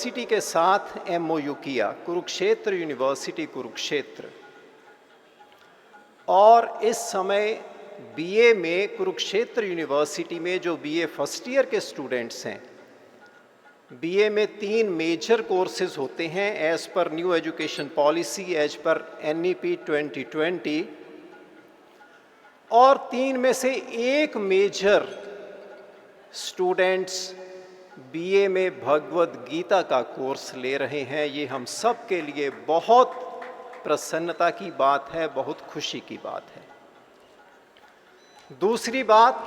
University के साथ MOU किया, कुरुक्षेत्र यूनिवर्सिटी कुरुक्षेत्र। और इस समय बीए में कुरुक्षेत्र यूनिवर्सिटी में जो बीए फर्स्ट ईयर के स्टूडेंट्स हैं, बीए में 3 मेजर कोर्सेज होते हैं as per new education policy, as पर एनईपी 2020, और 3 में से एक मेजर स्टूडेंट्स बीए में भगवद गीता का कोर्स ले रहे हैं। ये हम सब के लिए बहुत प्रसन्नता की बात है, बहुत खुशी की बात है। दूसरी बात,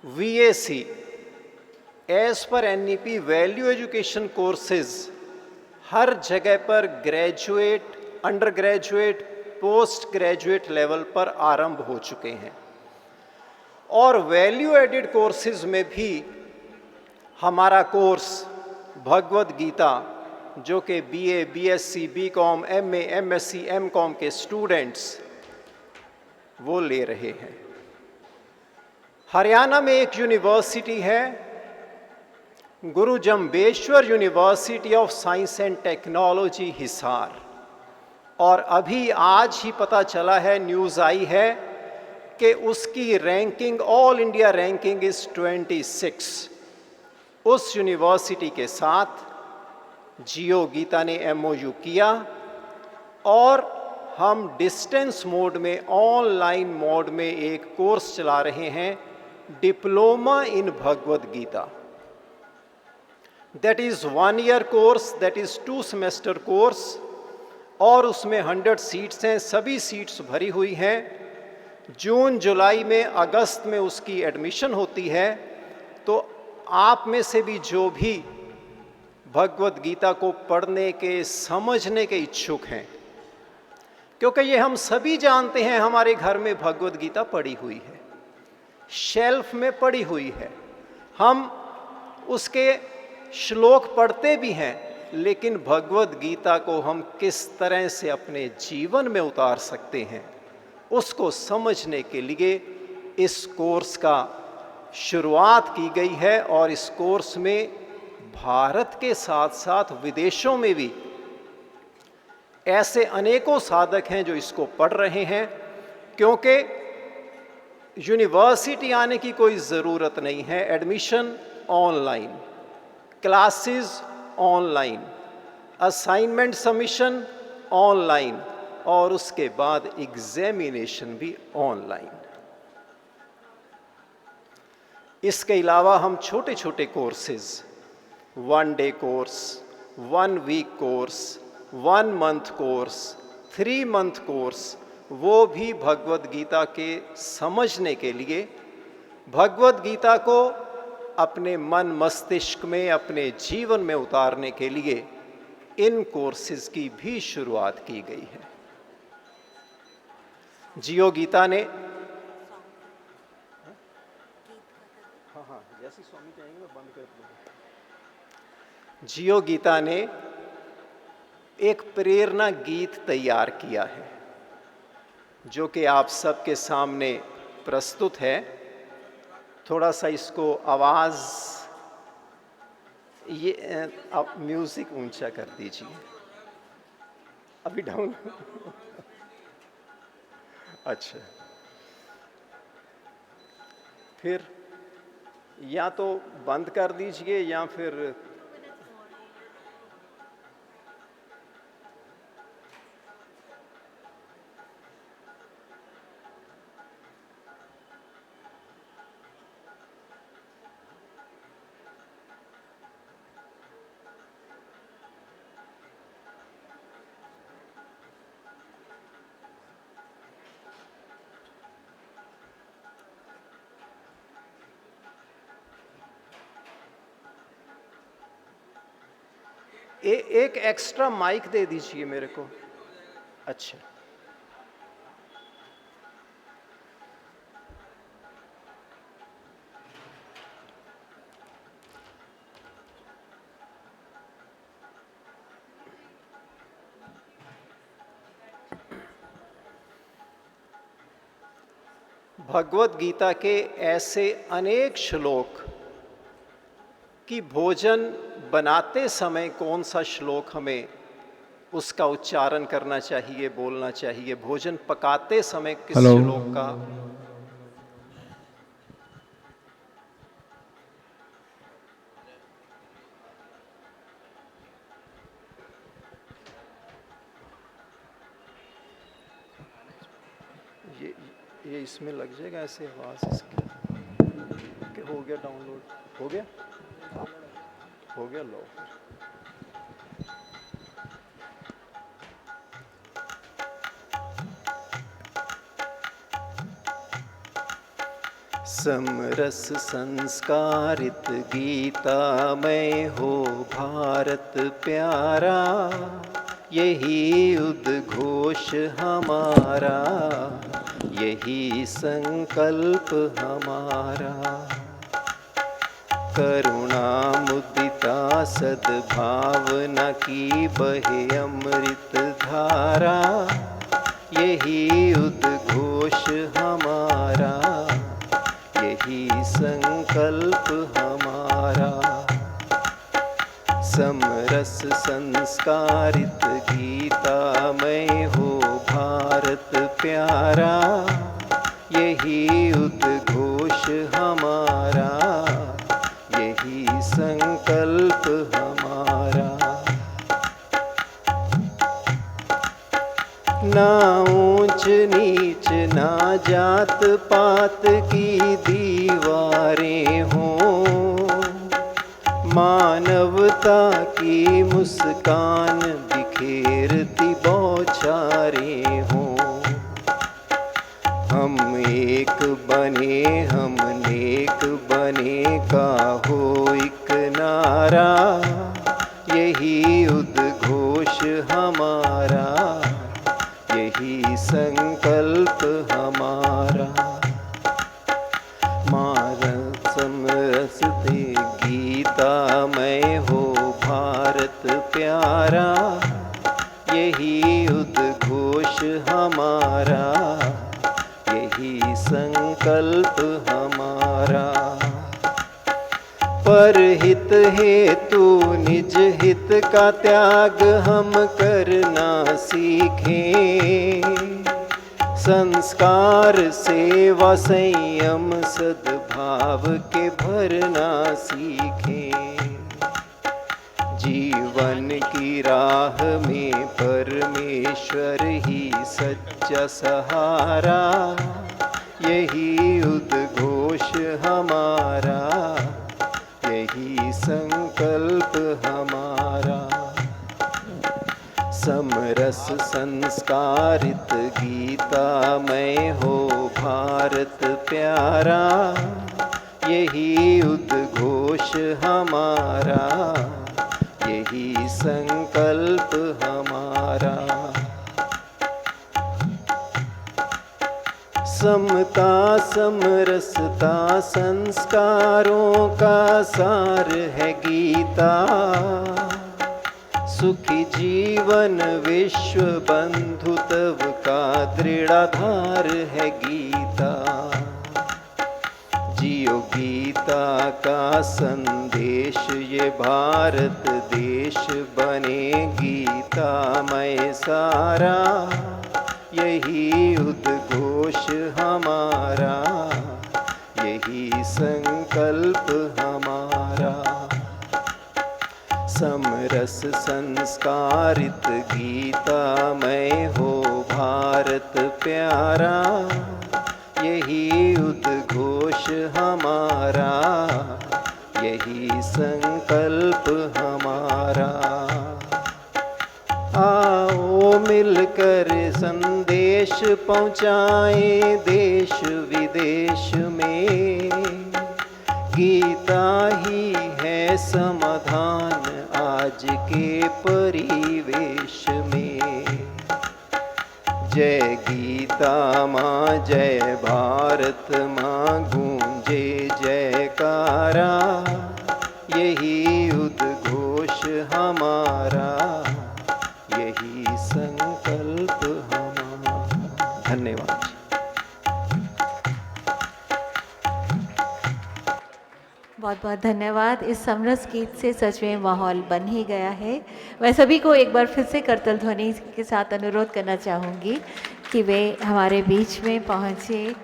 वीएसी एज पर एनईपी वैल्यू एजुकेशन कोर्सेज हर जगह पर graduate, under graduate, post graduate level पर आरंभ हो चुके हैं। और वैल्यू एडेड कोर्सेज में भी हमारा कोर्स भगवद गीता, जो कि BA, BSc, BCom, MA, MSc, MCom के स्टूडेंट्स वो ले रहे हैं। हरियाणा में एक यूनिवर्सिटी है, गुरु Jambheshwar university of science and technology Hisar, और अभी आज ही पता चला है, न्यूज़ आई है कि उसकी ranking, all India ranking is 26। उस यूनिवर्सिटी के साथ जियो गीता ने एमओयू किया और हम डिस्टेंस मोड में, ऑनलाइन मोड में एक कोर्स चला रहे हैं, diploma in Bhagavad Gita. That is 1 year course, that is 2 semester course, और उसमें 100 सीट्स हैं, सभी सीट्स भरी हुई हैं। जून, जुलाई में, अगस्त में उसकी एडमिशन होती है। तो आप में से भी जो भी भगवद गीता को पढ़ने के, समझने के इच्छुक हैं, क्योंकि ये हम सभी जानते हैं, हमारे घर में भगवद गीता पड़ी हुई है, शेल्फ में पड़ी हुई है, हम उसके श्लोक पढ़ते भी हैं, लेकिन भगवद गीता को हम किस तरह से अपने जीवन में उतार सकते हैं, उसको समझने के लिए इस कोर्स का शुरुआत की गई है। और इस कोर्स में भारत के साथ साथ विदेशों में भी ऐसे अनेकों साधक हैं जो इसको पढ़ रहे हैं, क्योंकि यूनिवर्सिटी आने की कोई ज़रूरत नहीं है। Admission online, classes online, assignment submission online, और उसके बाद एग्जामिनेशन भी ऑनलाइन। इसके अलावा हम छोटे छोटे courses, 1 day course, 1 week course, 1 month course, 3 month course, वो भी भगवद गीता के समझने के लिए, भगवद गीता को अपने मन मस्तिष्क में, अपने जीवन में उतारने के लिए इन कोर्सेज की भी शुरुआत की गई है। जियो गीता ने, जैसे स्वामी कहेंगे मैं बंद कर दूंगा। जियो गीता ने एक प्रेरणा गीत तैयार किया है, जो कि आप सबके सामने प्रस्तुत है। थोड़ा सा इसको आवाज़, ये आप म्यूज़िक ऊंचा कर दीजिए, अभी डाउन। अच्छा, फिर या तो बंद कर दीजिए या फिर एक एक्स्ट्रा माइक दे दीजिए मेरे को। अच्छा, भगवद गीता के ऐसे अनेक श्लोक कि भोजन बनाते समय कौन सा श्लोक हमें उसका उच्चारण करना चाहिए, बोलना चाहिए, भोजन पकाते समय किस हेलो। श्लोक का। ये इसमें लग जाएगा ऐसे आवाज इसकी। हो गया डाउनलोड, हो गया, हो गया, लो। समरस संस्कारित गीता में हो भारत प्यारा, यही उद्घोष हमारा, यही संकल्प हमारा। करुणा मुदिता सद्भावना की बहे अमृत धारा, यही उद्घोष हमारा, यही संकल्प हमारा। समरस संस्कारित गीता में हो भारत प्यारा, यही उद्घोष हमारा, यही संकल्प हमारा। ना ऊंच नीच ना जात पात की दीवारें हों, मानवता की मुस्कान बिखेरती बौछारें हों। हम एक बने, हम नेक बने का हो एक नारा, यही उद्घोष हमारा, यही संकल्प हमारा। मारत समरस दे गीता में हो भारत प्यारा, यही उद्घोष हमारा, यही संकल्प हमारा। परहित हेतु निज हित का त्याग हम करना सीखें, संस्कार सेवा संयम सद्भाव के भरना सीखें। जीवन की राह में परमेश्वर ही सच्चा सहारा, यही उद्घोष हमारा, यही संकल्प हमारा। समरस संस्कारित गीता में हो भारत प्यारा, यही उद्घोष हमारा, यही संकल्प हमारा। समता समरसता संस्कारों का सार है गीता, सुखी जीवन विश्व बंधुत्व का दृढ़ाधार है गीता। जियो गीता का संदेश, ये भारत देश बने गीतामय सारा, यही उद्घोष हमारा, यही संकल्प हमारा। समरस संस्कारित गीता में हो भारत प्यारा, यही उद्घोष हमारा, यही संकल्प हमारा। आओ मिलकर संदेश पहुँचाएं देश विदेश में, गीता ही है समाधान आज के परिवेश में। जय गीता माँ, जय भारत माँ, गूंजे जयकारा, यही उद्घोष हमारा, यही संकल्प हमारा। धन्यवाद। बहुत बहुत बहुत धन्यवाद। इस समरस गीत से सच में माहौल बन ही गया है। मैं सभी को एक बार फिर से करतल ध्वनि के साथ अनुरोध करना चाहूँगी कि वे हमारे बीच में पहुँचे।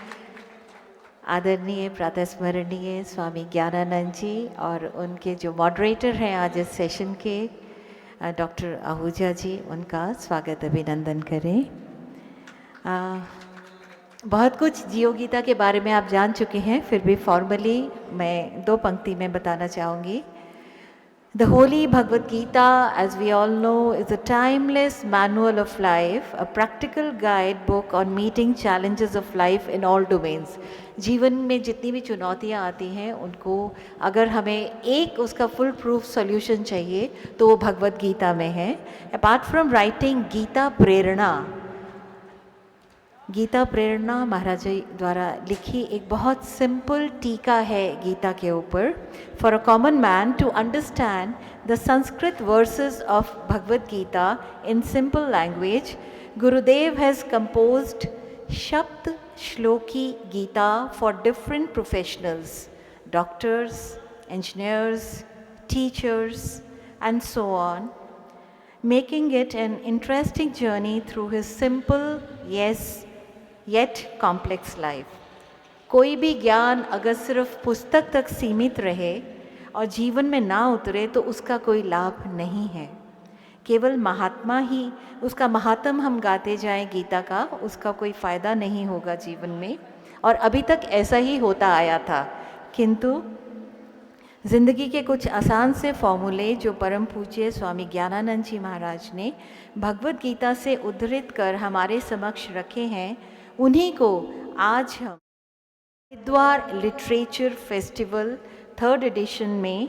आदरणीय प्रातस्मरणीय स्वामी ज्ञानानंद जी और उनके जो मॉडरेटर हैं आज इस सेशन के डॉक्टर आहूजा जी, उनका स्वागत अभिनंदन करें। बहुत कुछ जियो गीता के बारे में आप जान चुके हैं, फिर भी फॉर्मली मैं 2 पंक्ति में बताना चाहूँगी। The Holy Bhagavad Gita, as we all know, is a timeless manual of life, a practical guidebook on meeting challenges of life in all domains. जीवन में जितनी भी चुनौतियाँ आती हैं उनको अगर हमें एक उसका फुल प्रूफ सॉल्यूशन चाहिए तो वो भगवद गीता में है। अपार्ट फ्रॉम राइटिंग गीता प्रेरणा महाराज जी द्वारा लिखी एक बहुत सिंपल टीका है गीता के ऊपर। For a common man to understand the Sanskrit verses of Bhagavad Gita in simple language, Gurudev has composed Shabd Shloki Gita for different professionals, doctors, engineers, teachers, and so on, making it an interesting journey through his simple, yes, yet complex life. कोई भी ज्ञान अगर सिर्फ पुस्तक तक सीमित रहे और जीवन में ना उतरे तो उसका कोई लाभ नहीं है। केवल महात्मा ही उसका महात्म हम गाते जाएं गीता का, उसका कोई फ़ायदा नहीं होगा जीवन में, और अभी तक ऐसा ही होता आया था। किंतु ज़िंदगी के कुछ आसान से फॉर्मूले जो परम पूज्य स्वामी ज्ञानानंद जी महाराज ने भगवद गीता से उद्धृत कर हमारे समक्ष रखे हैं, उन्हीं को आज हम Haridwar literature festival 3rd addition में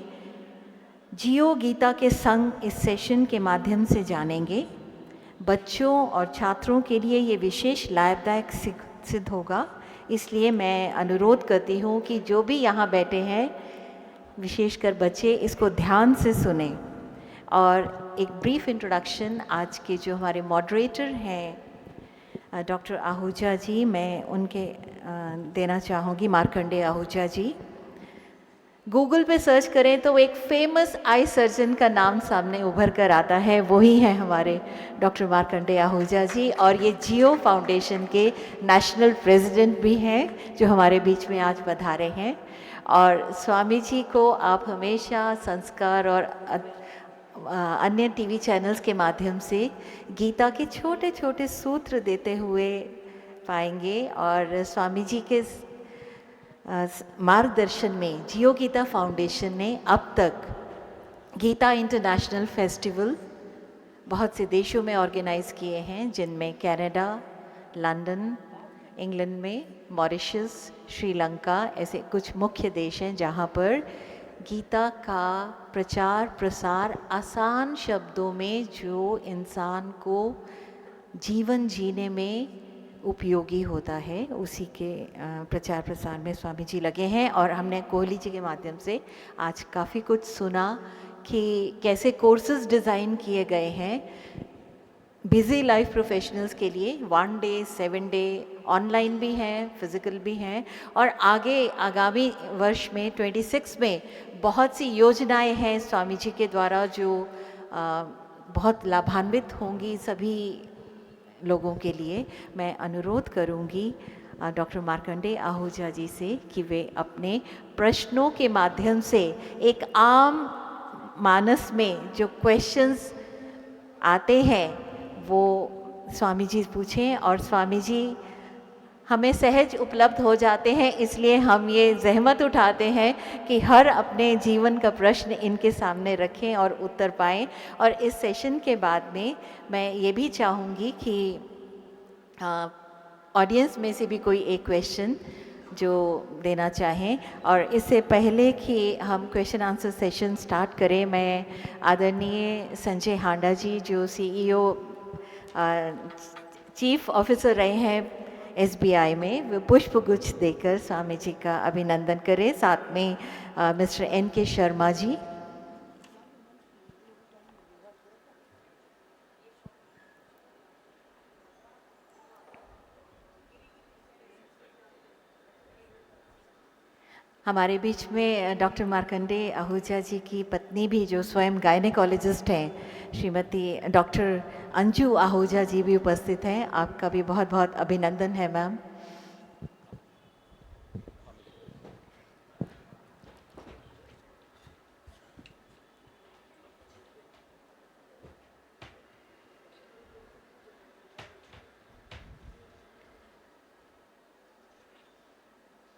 जियो गीता के संग इस सेशन के माध्यम से जानेंगे। बच्चों और छात्रों के लिए ये विशेष लाभदायक सिद्ध होगा, इसलिए मैं अनुरोध करती हूँ कि जो भी यहाँ बैठे हैं, विशेषकर बच्चे, इसको ध्यान से सुने। और एक ब्रीफ इंट्रोडक्शन आज के जो हमारे मॉडरेटर हैं डॉक्टर आहूजा जी, मैं उनके देना चाहूँगी। मार्कंडे आहूजा जी, गूगल पे सर्च करें तो एक फेमस आई सर्जन का नाम सामने उभर कर आता है, वही हैं हमारे डॉक्टर मार्कंडे आहूजा जी, और ये जियो फाउंडेशन के नेशनल प्रेसिडेंट भी हैं जो हमारे बीच में आज पधारे हैं। और स्वामी जी को आप हमेशा संस्कार और अन्य टीवी चैनल्स के माध्यम से गीता के छोटे छोटे सूत्र देते हुए पाएंगे, और स्वामी जी के मार्गदर्शन में जियो गीता फाउंडेशन ने अब तक गीता इंटरनेशनल फेस्टिवल बहुत से देशों में ऑर्गेनाइज़ किए हैं, जिनमें कनाडा, लंदन, इंग्लैंड में मॉरिशस, श्रीलंका, ऐसे कुछ मुख्य देश हैं जहाँ पर गीता का प्रचार प्रसार आसान शब्दों में जो इंसान को जीवन जीने में उपयोगी होता है, उसी के प्रचार प्रसार में स्वामी जी लगे हैं। और हमने कोहली जी के माध्यम से आज काफ़ी कुछ सुना कि कैसे कोर्सेज डिज़ाइन किए गए हैं बिज़ी लाइफ प्रोफेशनल्स के लिए। 1 डे, 7 डे, ऑनलाइन भी हैं, फिज़िकल भी हैं, और आगे आगामी वर्ष में 26 में बहुत सी योजनाएं हैं स्वामी जी के द्वारा जो बहुत लाभान्वित होंगी सभी लोगों के लिए। मैं अनुरोध करूंगी डॉक्टर मार्कंडे आहूजा जी से कि वे अपने प्रश्नों के माध्यम से एक आम मानस में जो क्वेश्चंस आते हैं वो स्वामी जी पूछें, और स्वामी जी हमें सहज उपलब्ध हो जाते हैं, इसलिए हम ये जहमत उठाते हैं कि हर अपने जीवन का प्रश्न इनके सामने रखें और उत्तर पाएं। और इस सेशन के बाद में मैं ये भी चाहूँगी कि ऑडियंस में से भी कोई एक क्वेश्चन जो देना चाहें। और इससे पहले कि हम क्वेश्चन आंसर सेशन स्टार्ट करें, मैं आदरणीय संजय हांडा जी जो CEO चीफ ऑफिसर रहे हैं SBI में, वे पुष्प गुच्छ देकर स्वामी जी का अभिनंदन करें। साथ में मिस्टर NK शर्मा जी। हमारे बीच में डॉक्टर मार्कंडेय आहूजा जी की पत्नी भी, जो स्वयं गायनेकोलॉजिस्ट हैं, श्रीमती डॉक्टर अंजू आहूजा जी भी उपस्थित हैं। आपका भी बहुत बहुत अभिनंदन है मैम।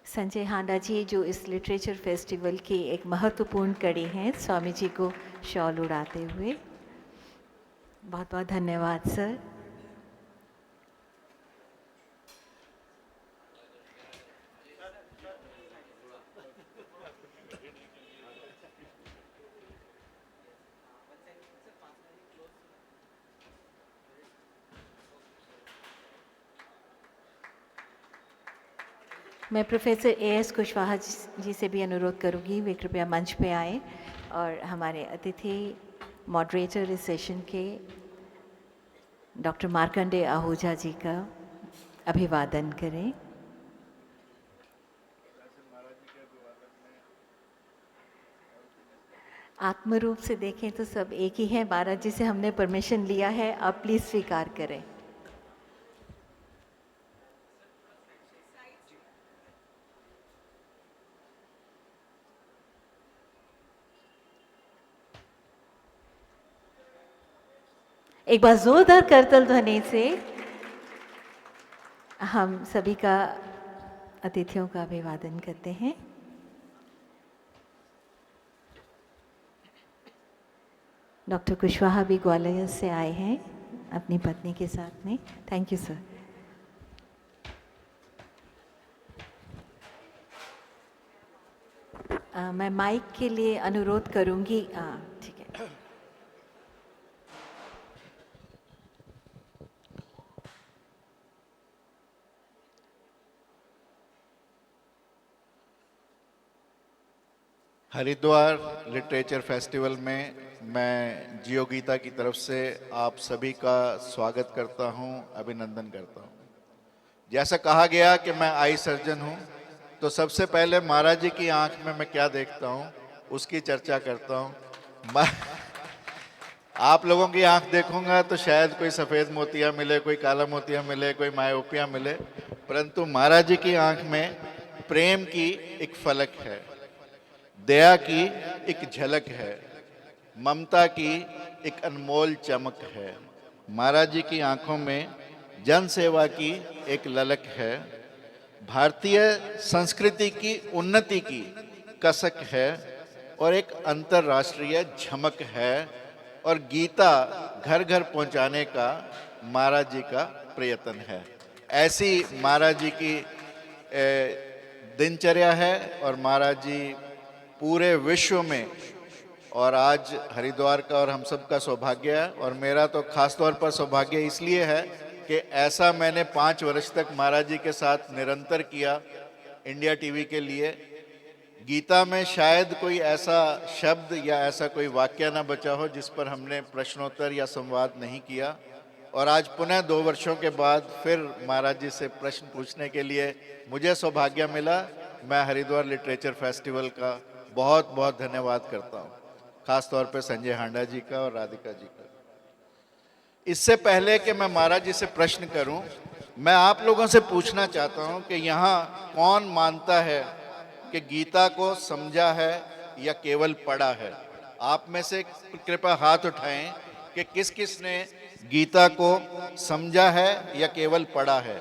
संजय हांडा जी, जो इस लिटरेचर फेस्टिवल की एक महत्वपूर्ण कड़ी हैं, स्वामी जी को शॉल उड़ाते हुए। बहुत बहुत धन्यवाद सर। मैं प्रोफेसर ए.एस. कुशवाहा जी से भी अनुरोध करूंगी, वे कृपया मंच पे आए और हमारे अतिथि मॉडरेटर इस सेशन के डॉक्टर मार्कंडेय आहूजा जी का अभिवादन करें। आत्मरूप से देखें तो सब एक ही है। महाराज जी से हमने परमिशन लिया है, आप प्लीज़ स्वीकार करें। एक बार जोरदार करतल ध्वनि से हम सभी का, अतिथियों का अभिवादन करते हैं। डॉक्टर कुशवाहा भी ग्वालियर से आए हैं अपनी पत्नी के साथ में। Thank you sir. मैं माइक के लिए अनुरोध करूंगी। ठीक है। हरिद्वार लिटरेचर फेस्टिवल में मैं जियो गीता की तरफ से आप सभी का स्वागत करता हूं, अभिनंदन करता हूं। जैसा कहा गया कि मैं आई सर्जन हूं, तो सबसे पहले महाराज जी की आंख में मैं क्या देखता हूं उसकी चर्चा करता हूं। आप लोगों की आंख देखूंगा तो शायद कोई सफ़ेद मोतिया मिले, कोई काला मोतिया मिले, कोई मायोपिया मिले, परंतु महाराज जी की आंख में प्रेम की एक फलक है, दया की एक झलक है, ममता की एक अनमोल चमक है। महाराज जी की आंखों में जन सेवा की एक ललक है, भारतीय संस्कृति की उन्नति की कसक है और एक अंतर्राष्ट्रीय झमक है, और गीता घर घर पहुंचाने का महाराज जी का प्रयत्न है। ऐसी महाराज जी की दिनचर्या है और महाराज जी पूरे विश्व में, और आज हरिद्वार का और हम सब का सौभाग्य है, और मेरा तो खास तौर पर सौभाग्य इसलिए है कि ऐसा मैंने 5 वर्ष तक महाराज जी के साथ निरंतर किया इंडिया टीवी के लिए। गीता में शायद कोई ऐसा शब्द या ऐसा कोई वाक्य ना बचा हो जिस पर हमने प्रश्नोत्तर या संवाद नहीं किया, और आज पुनः 2 वर्षों के बाद फिर महाराज जी से प्रश्न पूछने के लिए मुझे सौभाग्य मिला। मैं हरिद्वार लिटरेचर फेस्टिवल का बहुत बहुत धन्यवाद करता हूँ, खास तौर पे संजय हांडा जी का और राधिका जी का। इससे पहले कि मैं महाराज जी से प्रश्न करूं, मैं आप लोगों से पूछना चाहता हूं कि यहाँ कौन मानता है कि गीता को समझा है या केवल पढ़ा है? आप में से कृपया हाथ उठाएं कि किस किस ने गीता को समझा है या केवल पढ़ा है।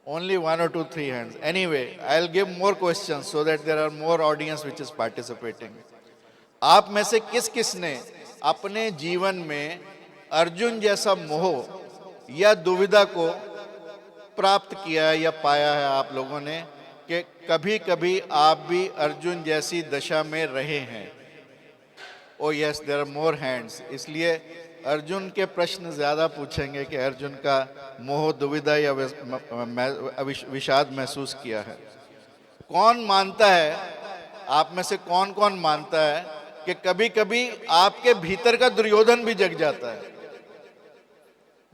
Only 1 or 2, 3 hands. Anyway, I'll give more questions so that there are more audience which is participating. आप में से किस किस ने अपने जीवन में अर्जुन जैसा मोह या दुविधा को प्राप्त किया है या पाया है आप लोगों ने कि कभी कभी आप भी अर्जुन जैसी दशा में रहे हैं? Oh yes, there are more hands. इसलिए अर्जुन के प्रश्न ज़्यादा पूछेंगे कि अर्जुन का मोह, दुविधा या विषाद महसूस किया है। कौन मानता है, आप में से कौन कौन मानता है कि कभी कभी आपके भीतर का दुर्योधन भी जग जाता है?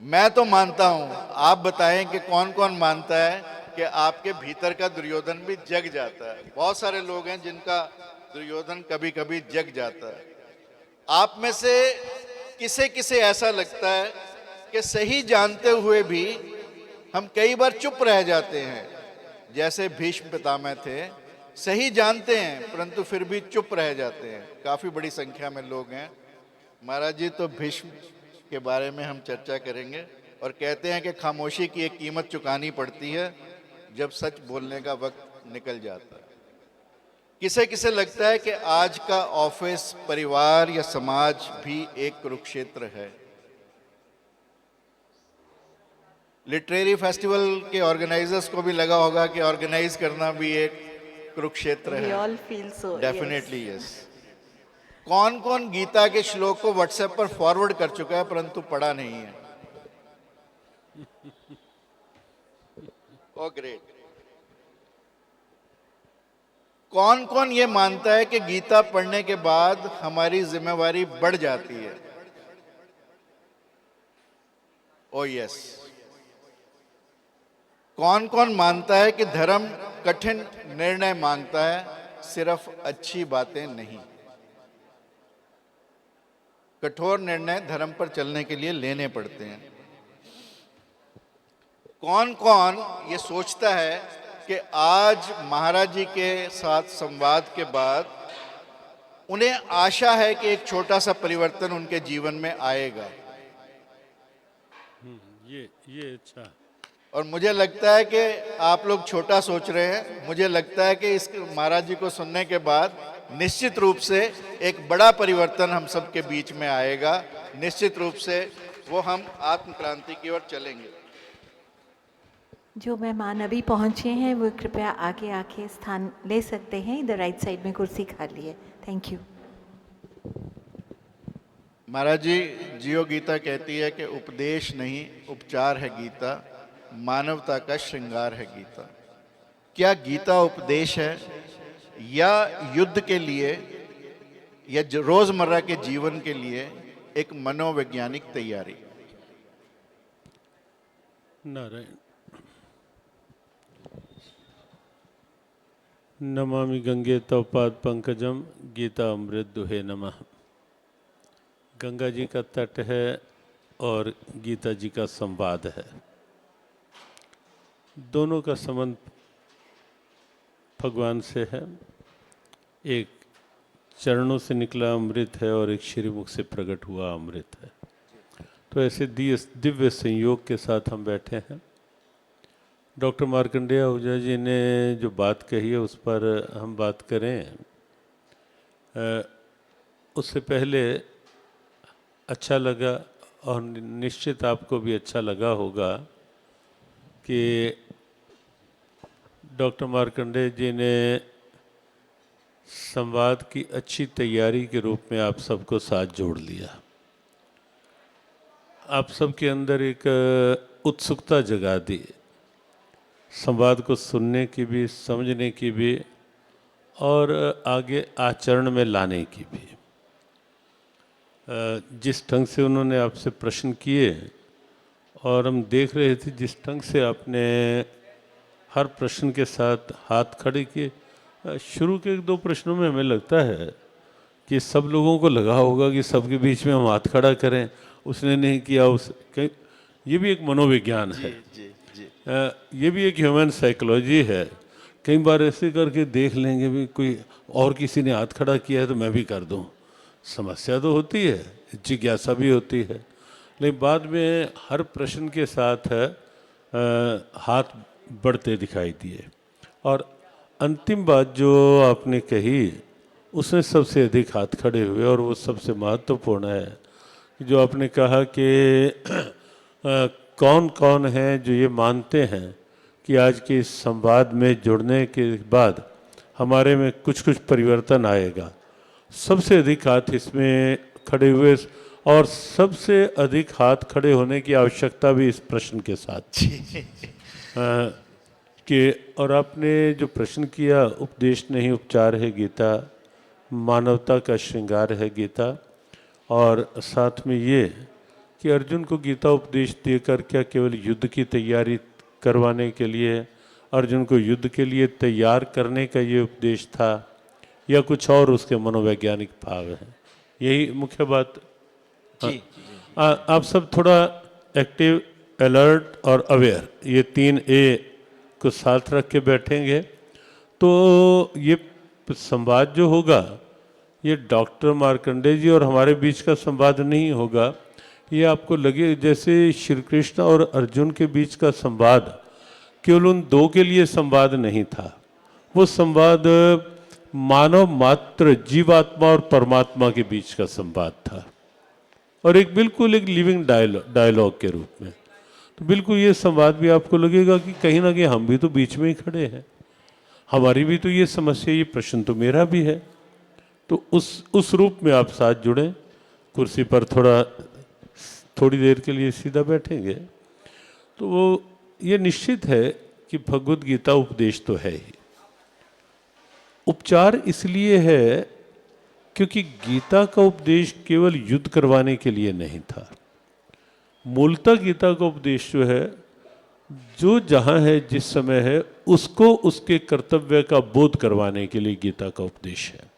मैं तो मानता हूं, आप बताएं कि कौन कौन मानता है कि आपके भीतर का दुर्योधन भी जग जाता है। बहुत सारे लोग हैं जिनका दुर्योधन कभी कभी जग जाता है। आप में से किसे किसे ऐसा लगता है कि सही जानते हुए भी हम कई बार चुप रह जाते हैं? जैसे भीष्म पितामह थे, सही जानते हैं परंतु फिर भी चुप रह जाते हैं। काफी बड़ी संख्या में लोग हैं। महाराज जी, तो भीष्म के बारे में हम चर्चा करेंगे और कहते हैं कि खामोशी की एक कीमत चुकानी पड़ती है जब सच बोलने का वक्त निकल जाता है। किसे किसे लगता है कि आज का ऑफिस, परिवार या समाज भी एक कुरुक्षेत्र है? लिटरेरी फेस्टिवल के ऑर्गेनाइजर्स को भी लगा होगा कि ऑर्गेनाइज करना भी एक कुरुक्षेत्र We है। all feel so. Definitely yes. कौन कौन गीता के श्लोक को व्हाट्सएप पर फॉरवर्ड कर चुका है परंतु पढ़ा नहीं है? ओ ग्रेट। कौन कौन ये मानता है कि गीता पढ़ने के बाद हमारी जिम्मेवारी बढ़ जाती है? ओ यस। कौन कौन मानता है कि धर्म कठिन निर्णय मांगता है, सिर्फ अच्छी बातें नहीं? कठोर निर्णय धर्म पर चलने के लिए लेने पड़ते हैं। कौन कौन ये सोचता है कि आज महाराज जी के साथ संवाद के बाद उन्हें आशा है कि एक छोटा सा परिवर्तन उनके जीवन में आएगा? ये अच्छा। और मुझे लगता है कि आप लोग छोटा सोच रहे हैं। मुझे लगता है कि इस महाराज जी को सुनने के बाद निश्चित रूप से एक बड़ा परिवर्तन हम सबके बीच में आएगा। निश्चित रूप से वो हम आत्म क्रांति की ओर चलेंगे। जो मेहमान अभी पहुंचे हैं वो कृपया आगे आके स्थान ले सकते हैं। इधर राइट साइड में कुर्सी खाली है। Thank you. महाराज जी, जियो गीता कहती है कि उपदेश नहीं उपचार है गीता, मानवता का श्रृंगार है गीता। क्या गीता उपदेश है या युद्ध के लिए या रोजमर्रा के जीवन के लिए एक मनोवैज्ञानिक तैयारी? नारायण। नमामि गंगे तव पाद पंकजम गीता अमृत दुहे नमः। गंगा जी का तट है और गीता जी का संवाद है। दोनों का संबंध भगवान से है। एक चरणों से निकला अमृत है और एक श्रीमुख से प्रकट हुआ अमृत है। तो ऐसे दिव्य संयोग के साथ हम बैठे हैं। डॉक्टर मार्कंडेय आहूजा जी ने जो बात कही है उस पर हम बात करें। उससे पहले अच्छा लगा और निश्चित आपको भी अच्छा लगा होगा कि डॉक्टर मार्कंडेय जी ने संवाद की अच्छी तैयारी के रूप में आप सबको साथ जोड़ लिया। आप सबके अंदर एक उत्सुकता जगा दी, संवाद को सुनने की भी, समझने की भी और आगे आचरण में लाने की भी। जिस ढंग से उन्होंने आपसे प्रश्न किए और हम देख रहे थे जिस ढंग से आपने हर प्रश्न के साथ हाथ खड़े किए। शुरू के 1-2 प्रश्नों में हमें लगता है कि सब लोगों को लगा होगा कि सबके बीच में हम हाथ खड़ा करें, उसने नहीं किया। ये भी एक मनोविज्ञान है। ये भी एक ह्यूमन साइकोलॉजी है। कई बार ऐसे करके देख लेंगे भी कोई और किसी ने हाथ खड़ा किया है तो मैं भी कर दूं। समस्या तो होती है, जिज्ञासा भी होती है, लेकिन बाद में हर प्रश्न के साथ हाथ बढ़ते दिखाई दिए। और अंतिम बात जो आपने कही उसमें सबसे अधिक हाथ खड़े हुए और वो सबसे महत्वपूर्ण है जो आपने कहा कि कौन कौन है जो ये मानते हैं कि आज के इस संवाद में जुड़ने के बाद हमारे में कुछ कुछ परिवर्तन आएगा। सबसे अधिक हाथ इसमें खड़े हुए और सबसे अधिक हाथ खड़े होने की आवश्यकता भी इस प्रश्न के साथ कि और आपने जो प्रश्न किया, उपदेश नहीं उपचार है गीता, मानवता का श्रृंगार है गीता। और साथ में ये कि अर्जुन को गीता उपदेश देकर क्या केवल युद्ध की तैयारी करवाने के लिए अर्जुन को युद्ध के लिए तैयार करने का ये उपदेश था या कुछ और उसके मनोवैज्ञानिक भाव हैं? यही मुख्य बात। जी आप सब थोड़ा एक्टिव, अलर्ट और अवेयर, ये 3A को साथ रख के बैठेंगे तो ये संवाद जो होगा ये डॉक्टर मार्कंडेय जी और हमारे बीच का संवाद नहीं होगा। ये आपको लगे जैसे श्री कृष्ण और अर्जुन के बीच का संवाद केवल उन दो के लिए संवाद नहीं था, वो संवाद मानव मात्र जीवात्मा और परमात्मा के बीच का संवाद था, और एक बिल्कुल एक लिविंग डायलॉग के रूप में। तो बिल्कुल ये संवाद भी आपको लगेगा कि कहीं ना कहीं हम भी तो बीच में ही खड़े हैं, हमारी भी तो ये समस्या, ये प्रश्न तो मेरा भी है। तो उस रूप में आप साथ जुड़ें। कुर्सी पर थोड़ी देर के लिए सीधा बैठेंगे तो वो ये निश्चित है कि भगवद गीता उपदेश तो है ही। उपचार इसलिए है क्योंकि गीता का उपदेश केवल युद्ध करवाने के लिए नहीं था। मूलतः गीता का उपदेश जो है, जो जहाँ है जिस समय है उसको उसके कर्तव्य का बोध करवाने के लिए गीता का उपदेश है।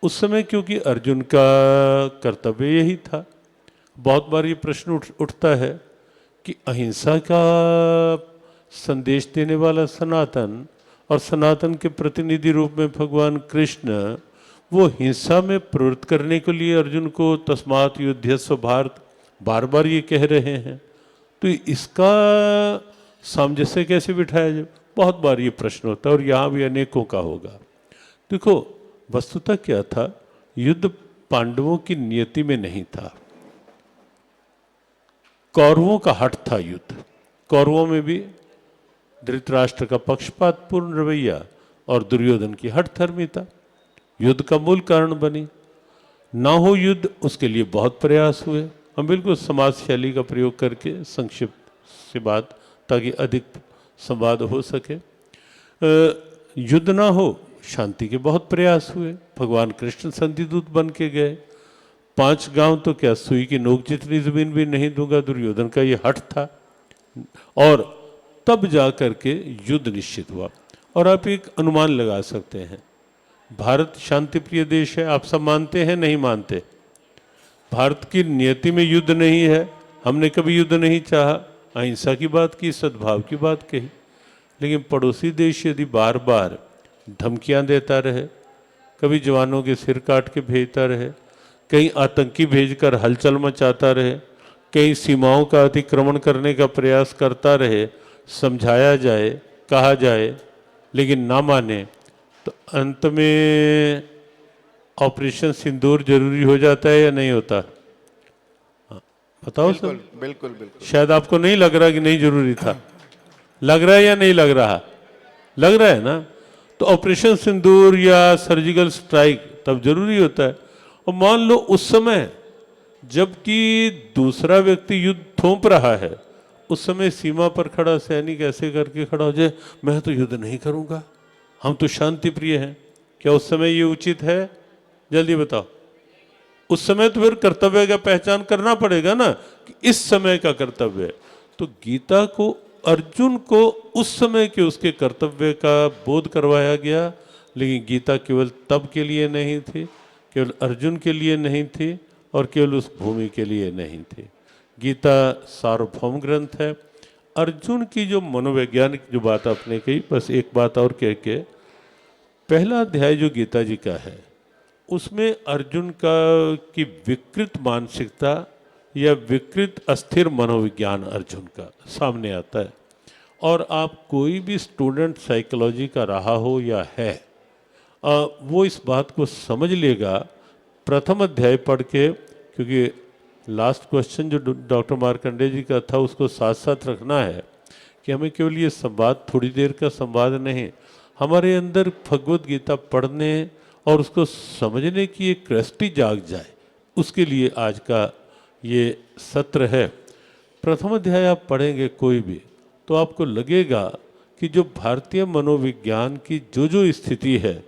उस समय क्योंकि अर्जुन का कर्तव्य यही था। बहुत बार ये प्रश्न उठता है कि अहिंसा का संदेश देने वाला सनातन और सनातन के प्रतिनिधि रूप में भगवान कृष्ण वो हिंसा में प्रवृत्त करने के लिए अर्जुन को तस्मात् युध्यस्व भारत बार बार ये कह रहे हैं, तो इसका सामंजस्य कैसे बिठाया जाए? बहुत बार ये प्रश्न होता है और यहाँ भी अनेकों का होगा। देखो वस्तुतः क्या था, युद्ध पांडवों की नियति में नहीं था, कौरवों का हट था युद्ध। कौरवों में भी धृतराष्ट्र का पक्षपातपूर्ण रवैया और दुर्योधन की हठधर्मिता युद्ध का मूल कारण बनी। ना हो युद्ध, उसके लिए बहुत प्रयास हुए। हम बिल्कुल समाज शैली का प्रयोग करके संक्षिप्त से बात, ताकि अधिक संवाद हो सके। युद्ध ना हो, शांति के बहुत प्रयास हुए। भगवान कृष्ण संधिदूत बन के गए। 5 गांव तो क्या, सुई की नोक जितनी जमीन भी नहीं दूंगा, दुर्योधन का ये हठ था। और तब जा करके युद्ध निश्चित हुआ। और आप एक अनुमान लगा सकते हैं, भारत शांति प्रिय देश है, आप सब मानते हैं नहीं मानते? भारत की नियति में युद्ध नहीं है, हमने कभी युद्ध नहीं चाहा, अहिंसा की बात की, सद्भाव की बात कही। लेकिन पड़ोसी देश यदि बार बार धमकियां देता रहे, कभी जवानों के सिर काट के भेजता रहे, कहीं आतंकी भेजकर हलचल मचाता रहे, कहीं सीमाओं का अतिक्रमण करने का प्रयास करता रहे, समझाया जाए, कहा जाए, लेकिन ना माने, तो अंत में ऑपरेशन सिंदूर जरूरी हो जाता है या नहीं होता? हाँ, बताओ सर। बिल्कुल बिल्कुल। शायद आपको नहीं लग रहा कि नहीं जरूरी था, लग रहा है या नहीं लग रहा? लग रहा है ना? तो ऑपरेशन सिंदूर या सर्जिकल स्ट्राइक तब जरूरी होता है। और मान लो उस समय जबकि दूसरा व्यक्ति युद्ध थोप रहा है, उस समय सीमा पर खड़ा सैनिक ऐसे करके खड़ा हो जाए, मैं तो युद्ध नहीं करूंगा, हम तो शांति प्रिय हैं, क्या उस समय ये उचित है? जल्दी बताओ। उस समय तो फिर कर्तव्य का पहचान करना पड़ेगा ना कि इस समय का कर्तव्य है। तो गीता को अर्जुन को उस समय के उसके कर्तव्य का बोध करवाया गया। लेकिन गीता केवल तब के लिए नहीं थी, केवल अर्जुन के लिए नहीं थी, और केवल उस भूमि के लिए नहीं थी। गीता सार्वभौम ग्रंथ है। अर्जुन की जो मनोवैज्ञानिक जो बात आपने कही, बस एक बात और कह के, पहला अध्याय जो गीता जी का है उसमें अर्जुन की विकृत मानसिकता या विकृत अस्थिर मनोविज्ञान अर्जुन का सामने आता है। और आप कोई भी स्टूडेंट साइकोलॉजी का रहा हो या है, वो इस बात को समझ लेगा प्रथम अध्याय पढ़ के, क्योंकि लास्ट क्वेश्चन जो डॉक्टर मार्कंडेय जी का था उसको साथ साथ रखना है कि हमें केवल ये संवाद, थोड़ी देर का संवाद नहीं, हमारे अंदर भगवद गीता पढ़ने और उसको समझने की एक क्रेस्टी जाग जाए, उसके लिए आज का ये सत्र है। प्रथम अध्याय आप पढ़ेंगे कोई भी, तो आपको लगेगा कि जो भारतीय मनोविज्ञान की जो स्थिति है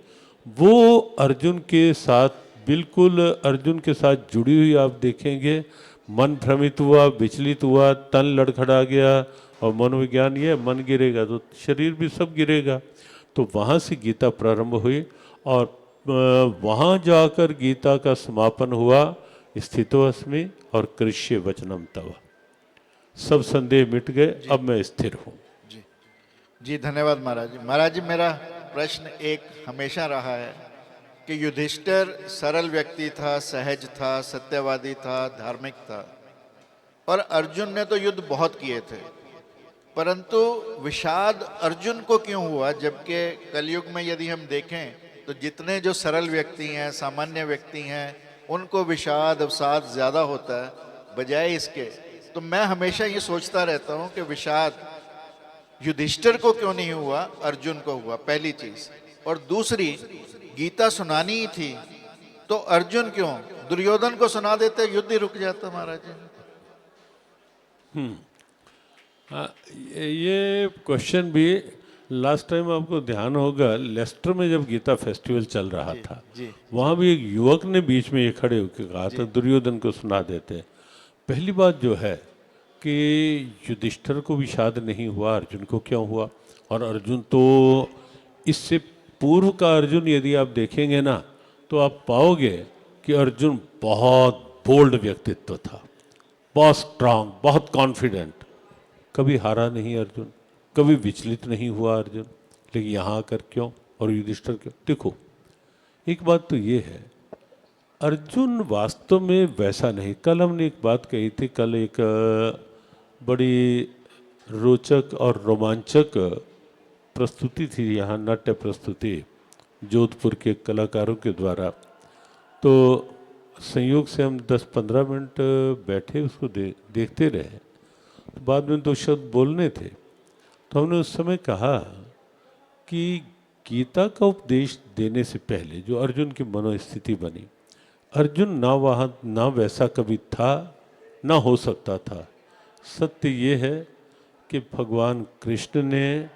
वो अर्जुन के साथ, बिल्कुल अर्जुन के साथ जुड़ी हुई आप देखेंगे। मन भ्रमित हुआ, विचलित हुआ, तन लड़खड़ा गया, और मनोविज्ञान ये है, मन गिरेगा तो शरीर भी सब गिरेगा। तो वहाँ से गीता प्रारंभ हुई और वहाँ जाकर गीता का समापन हुआ स्थितोऽस्मि और कृष्य वचनम तव। सब संदेह मिट गए, अब मैं स्थिर हूँ। जी जी, धन्यवाद महाराज जी। महाराज जी, मेरा प्रश्न एक हमेशा रहा है कि युधिष्ठिर सरल व्यक्ति था, सहज था, सत्यवादी था, धार्मिक था, और अर्जुन ने तो युद्ध बहुत किए थे, परंतु विषाद अर्जुन को क्यों हुआ? जबकि कलयुग में यदि हम देखें तो जितने जो सरल व्यक्ति हैं, सामान्य व्यक्ति हैं, उनको विषाद अवसाद ज़्यादा होता है बजाय इसके। तो मैं हमेशा ये सोचता रहता हूँ कि विषाद युधिष्ठिर को क्यों नहीं हुआ, अर्जुन को हुआ, पहली चीज। और दूसरी, गीता सुनानी ही थी तो अर्जुन क्यों, दुर्योधन को सुना देते, युद्ध ही रुक जाता महाराज जी। ये क्वेश्चन भी लास्ट टाइम आपको ध्यान होगा, लेस्टर में जब गीता फेस्टिवल चल रहा था, जी। वहाँ भी एक युवक ने बीच में ये खड़े होकर कहा था दुर्योधन को सुना देते। पहली बात जो है कि युधिष्ठिर को विषाद नहीं हुआ, अर्जुन को क्यों हुआ? और अर्जुन तो इससे पूर्व का अर्जुन यदि आप देखेंगे ना तो आप पाओगे कि अर्जुन बहुत बोल्ड व्यक्तित्व था, बहुत स्ट्रांग, बहुत कॉन्फिडेंट। कभी हारा नहीं अर्जुन, कभी विचलित नहीं हुआ अर्जुन। लेकिन यहाँ आकर क्यों और युधिष्ठिर क्यों? देखो, एक बात तो ये है, अर्जुन वास्तव में वैसा नहीं। कल हमने एक बात कही थी, कल एक बड़ी रोचक और रोमांचक प्रस्तुति थी यहाँ, नाट्य प्रस्तुति जोधपुर के कलाकारों के द्वारा। तो संयोग से हम 10-15 मिनट बैठे उसको देखते रहे। तो बाद में 2 शब्द बोलने थे, तो हमने उस समय कहा कि गीता का उपदेश देने से पहले जो अर्जुन की मनोस्थिति बनी, अर्जुन ना वहाँ ना वैसा कभी था, ना हो सकता था। सत्य ये है कि भगवान कृष्ण ने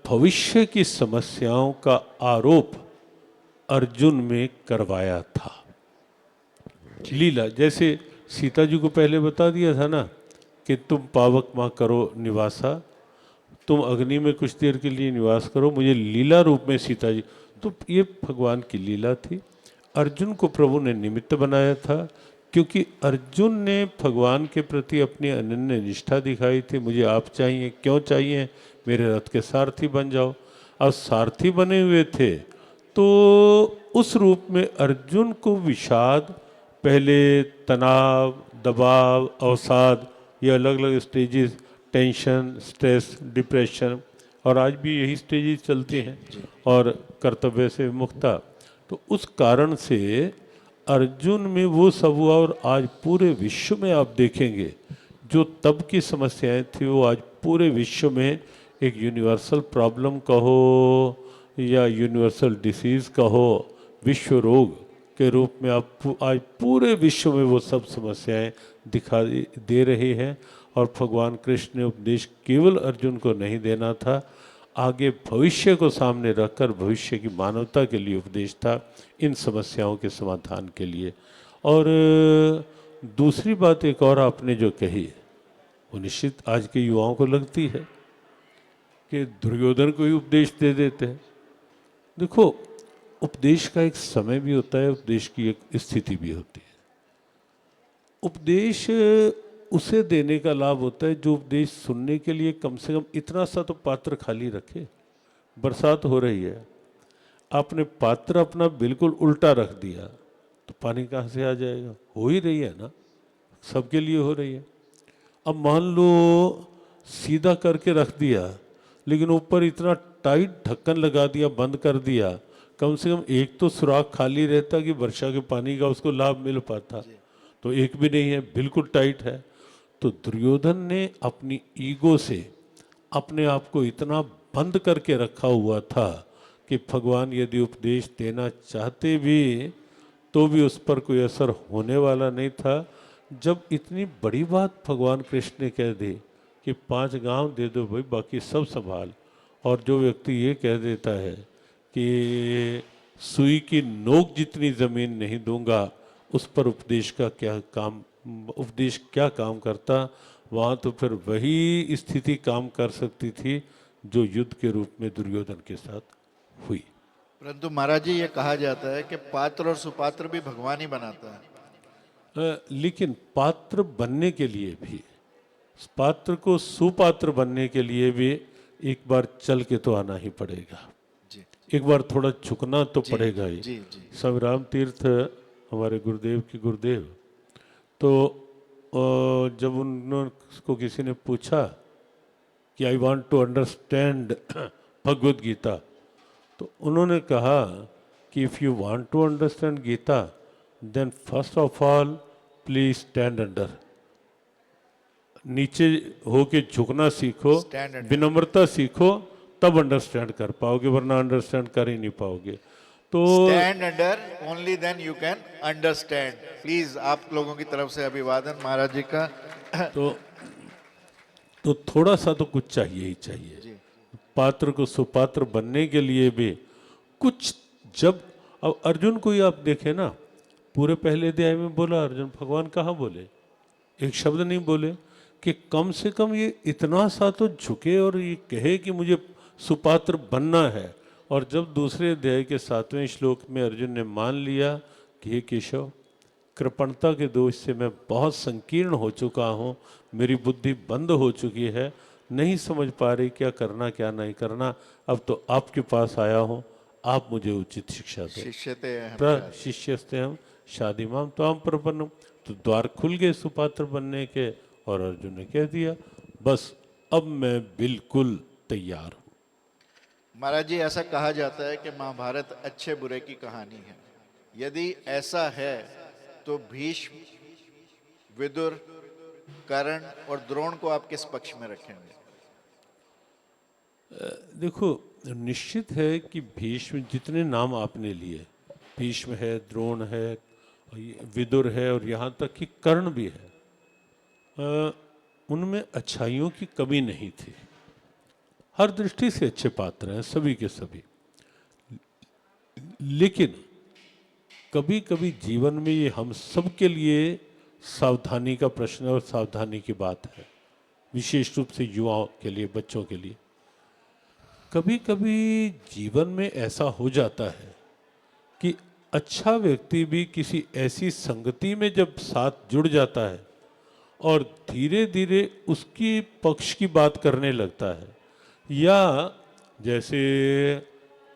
भविष्य की समस्याओं का आरोप अर्जुन में करवाया था। लीला, जैसे सीता जी को पहले बता दिया था ना कि तुम पावक माँ करो निवासा, तुम अग्नि में कुछ देर के लिए निवास करो, मुझे लीला रूप में सीता जी। तो ये भगवान की लीला थी। अर्जुन को प्रभु ने निमित्त बनाया था, क्योंकि अर्जुन ने भगवान के प्रति अपनी अनन्य निष्ठा दिखाई थी। मुझे आप चाहिए, क्यों चाहिए? मेरे रथ के सारथी बन जाओ। अब सारथी बने हुए थे तो उस रूप में अर्जुन को विषाद, पहले तनाव, दबाव, अवसाद, ये अलग अलग स्टेजेस, टेंशन, स्ट्रेस, डिप्रेशन, और आज भी यही स्टेजेस चलते हैं, और कर्तव्य से मुक्ता। तो उस कारण से अर्जुन में वो सब हुआ। और आज पूरे विश्व में आप देखेंगे जो तब की समस्याएं थी वो आज पूरे विश्व में एक यूनिवर्सल प्रॉब्लम कहो या यूनिवर्सल डिसीज़ कहो, विश्व रोग के रूप में आप आज पूरे विश्व में वो सब समस्याएं दिखाई दे रही हैं। और भगवान कृष्ण ने उपदेश केवल अर्जुन को नहीं देना था, आगे भविष्य को सामने रखकर भविष्य की मानवता के लिए उपदेश था, इन समस्याओं के समाधान के लिए। और दूसरी बात एक और आपने जो कही, वो निश्चित आज के युवाओं को लगती है कि दुर्योधन को ही उपदेश दे देते हैं। देखो, उपदेश का एक समय भी होता है, उपदेश की एक स्थिति भी होती है। उपदेश उसे देने का लाभ होता है जो उपदेश सुनने के लिए कम से कम इतना सा तो पात्र खाली रखे। बरसात हो रही है, आपने पात्र अपना बिल्कुल उल्टा रख दिया तो पानी कहाँ से आ जाएगा? हो ही रही है ना, सबके लिए हो रही है। अब मान लो सीधा करके रख दिया, लेकिन ऊपर इतना टाइट ढक्कन लगा दिया, बंद कर दिया, कम से कम एक तो सुराख खाली रहता कि वर्षा के पानी का उसको लाभ मिल पाता। तो एक भी नहीं है, बिल्कुल टाइट है। तो दुर्योधन ने अपनी ईगो से अपने आप को इतना बंद करके रखा हुआ था कि भगवान यदि उपदेश देना चाहते भी तो भी उस पर कोई असर होने वाला नहीं था। जब इतनी बड़ी बात भगवान कृष्ण ने कह दी कि 5 गांव दे दो भाई, बाकी सब संभाल, और जो व्यक्ति ये कह देता है कि सुई की नोक जितनी ज़मीन नहीं दूंगा, उस पर उपदेश का क्या काम, उपदेश क्या काम करता? वहाँ तो फिर वही स्थिति काम कर सकती थी जो युद्ध के रूप में दुर्योधन के साथ हुई। परंतु महाराज जी ये कहा जाता है कि पात्र और सुपात्र भी भगवान ही बनाता है। लेकिन पात्र बनने के लिए भी, पात्र को सुपात्र बनने के लिए भी एक बार चल के तो आना ही पड़ेगा, जी एक बार थोड़ा झुकना तो पड़ेगा ही। जी जी स्वामी राम तीर्थ हमारे गुरुदेव की गुरुदेव, तो जब उनको किसी ने पूछा कि I want to understand Bhagavad Gita, तो उन्होंने कहा कि if you want to understand Gita then first of all please stand under, नीचे होके झुकना सीखो, Stand under. विनम्रता सीखो, तब अंडरस्टैंड कर पाओगे, वरना अंडरस्टैंड कर ही नहीं पाओगे। तो stand under only then you can understand. Please आप लोगों की तरफ से अभिवादन महाराज जी का। तो थोड़ा सा तो कुछ चाहिए ही चाहिए। जी पात्र को सुपात्र बनने के लिए भी कुछ, जब अब अर्जुन को ही आप देखें ना, पूरे पहले अध्याय में बोला अर्जुन, भगवान कहाँ बोले, एक शब्द नहीं बोले कि कम से कम ये इतना सा तो झुके और ये कहे कि मुझे सुपात्र बनना है। और जब दूसरे अध्याय के 7वें श्लोक में अर्जुन ने मान लिया कि हे केशव, कृपणता के दोष से मैं बहुत संकीर्ण हो चुका हूँ, मेरी बुद्धि बंद हो चुकी है, नहीं समझ पा रही क्या करना क्या नहीं करना, अब तो आपके पास आया हूँ, आप मुझे उचित शिक्षा दें। शिष्यते हैं शिष्यस्ते हम शादी माम तो हम प्रपन्न। तो द्वार खुल गए सुपात्र बनने के, और अर्जुन ने कह दिया बस अब मैं बिल्कुल तैयार हूँ। महाराज जी ऐसा कहा जाता है कि महाभारत अच्छे बुरे की कहानी है। यदि ऐसा है तो भीष्म, विदुर, कर्ण और द्रोण को आप किस पक्ष में रखेंगे? देखो, निश्चित है कि भीष्म, जितने नाम आपने लिए, भीष्म है, द्रोण है, विदुर है और यहाँ तक कि कर्ण भी है, उनमें अच्छाइयों की कमी नहीं थी, हर दृष्टि से अच्छे पात्र हैं सभी के सभी। लेकिन कभी कभी जीवन में ये हम सब के लिए सावधानी का प्रश्न और सावधानी की बात है, विशेष रूप से युवाओं के लिए, बच्चों के लिए। कभी कभी जीवन में ऐसा हो जाता है कि अच्छा व्यक्ति भी किसी ऐसी संगति में जब साथ जुड़ जाता है और धीरे धीरे उसकी पक्ष की बात करने लगता है, या जैसे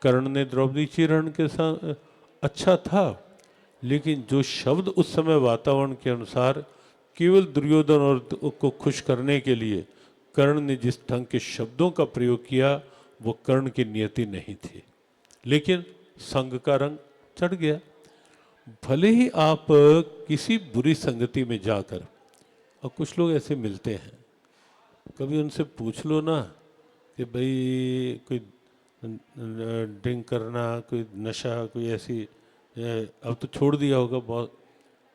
कर्ण ने द्रौपदी चिरण के साथ अच्छा था, लेकिन जो शब्द उस समय वातावरण के अनुसार केवल दुर्योधन और को खुश करने के लिए कर्ण ने जिस ढंग के शब्दों का प्रयोग किया, वो कर्ण की नियति नहीं थी, लेकिन संग का रंग चढ़ गया। भले ही आप किसी बुरी संगति में जाकर, और कुछ लोग ऐसे मिलते हैं, कभी उनसे पूछ लो ना कि भाई कोई ड्रिंक करना, कोई नशा, कोई ऐसी, अब तो छोड़ दिया होगा बहुत,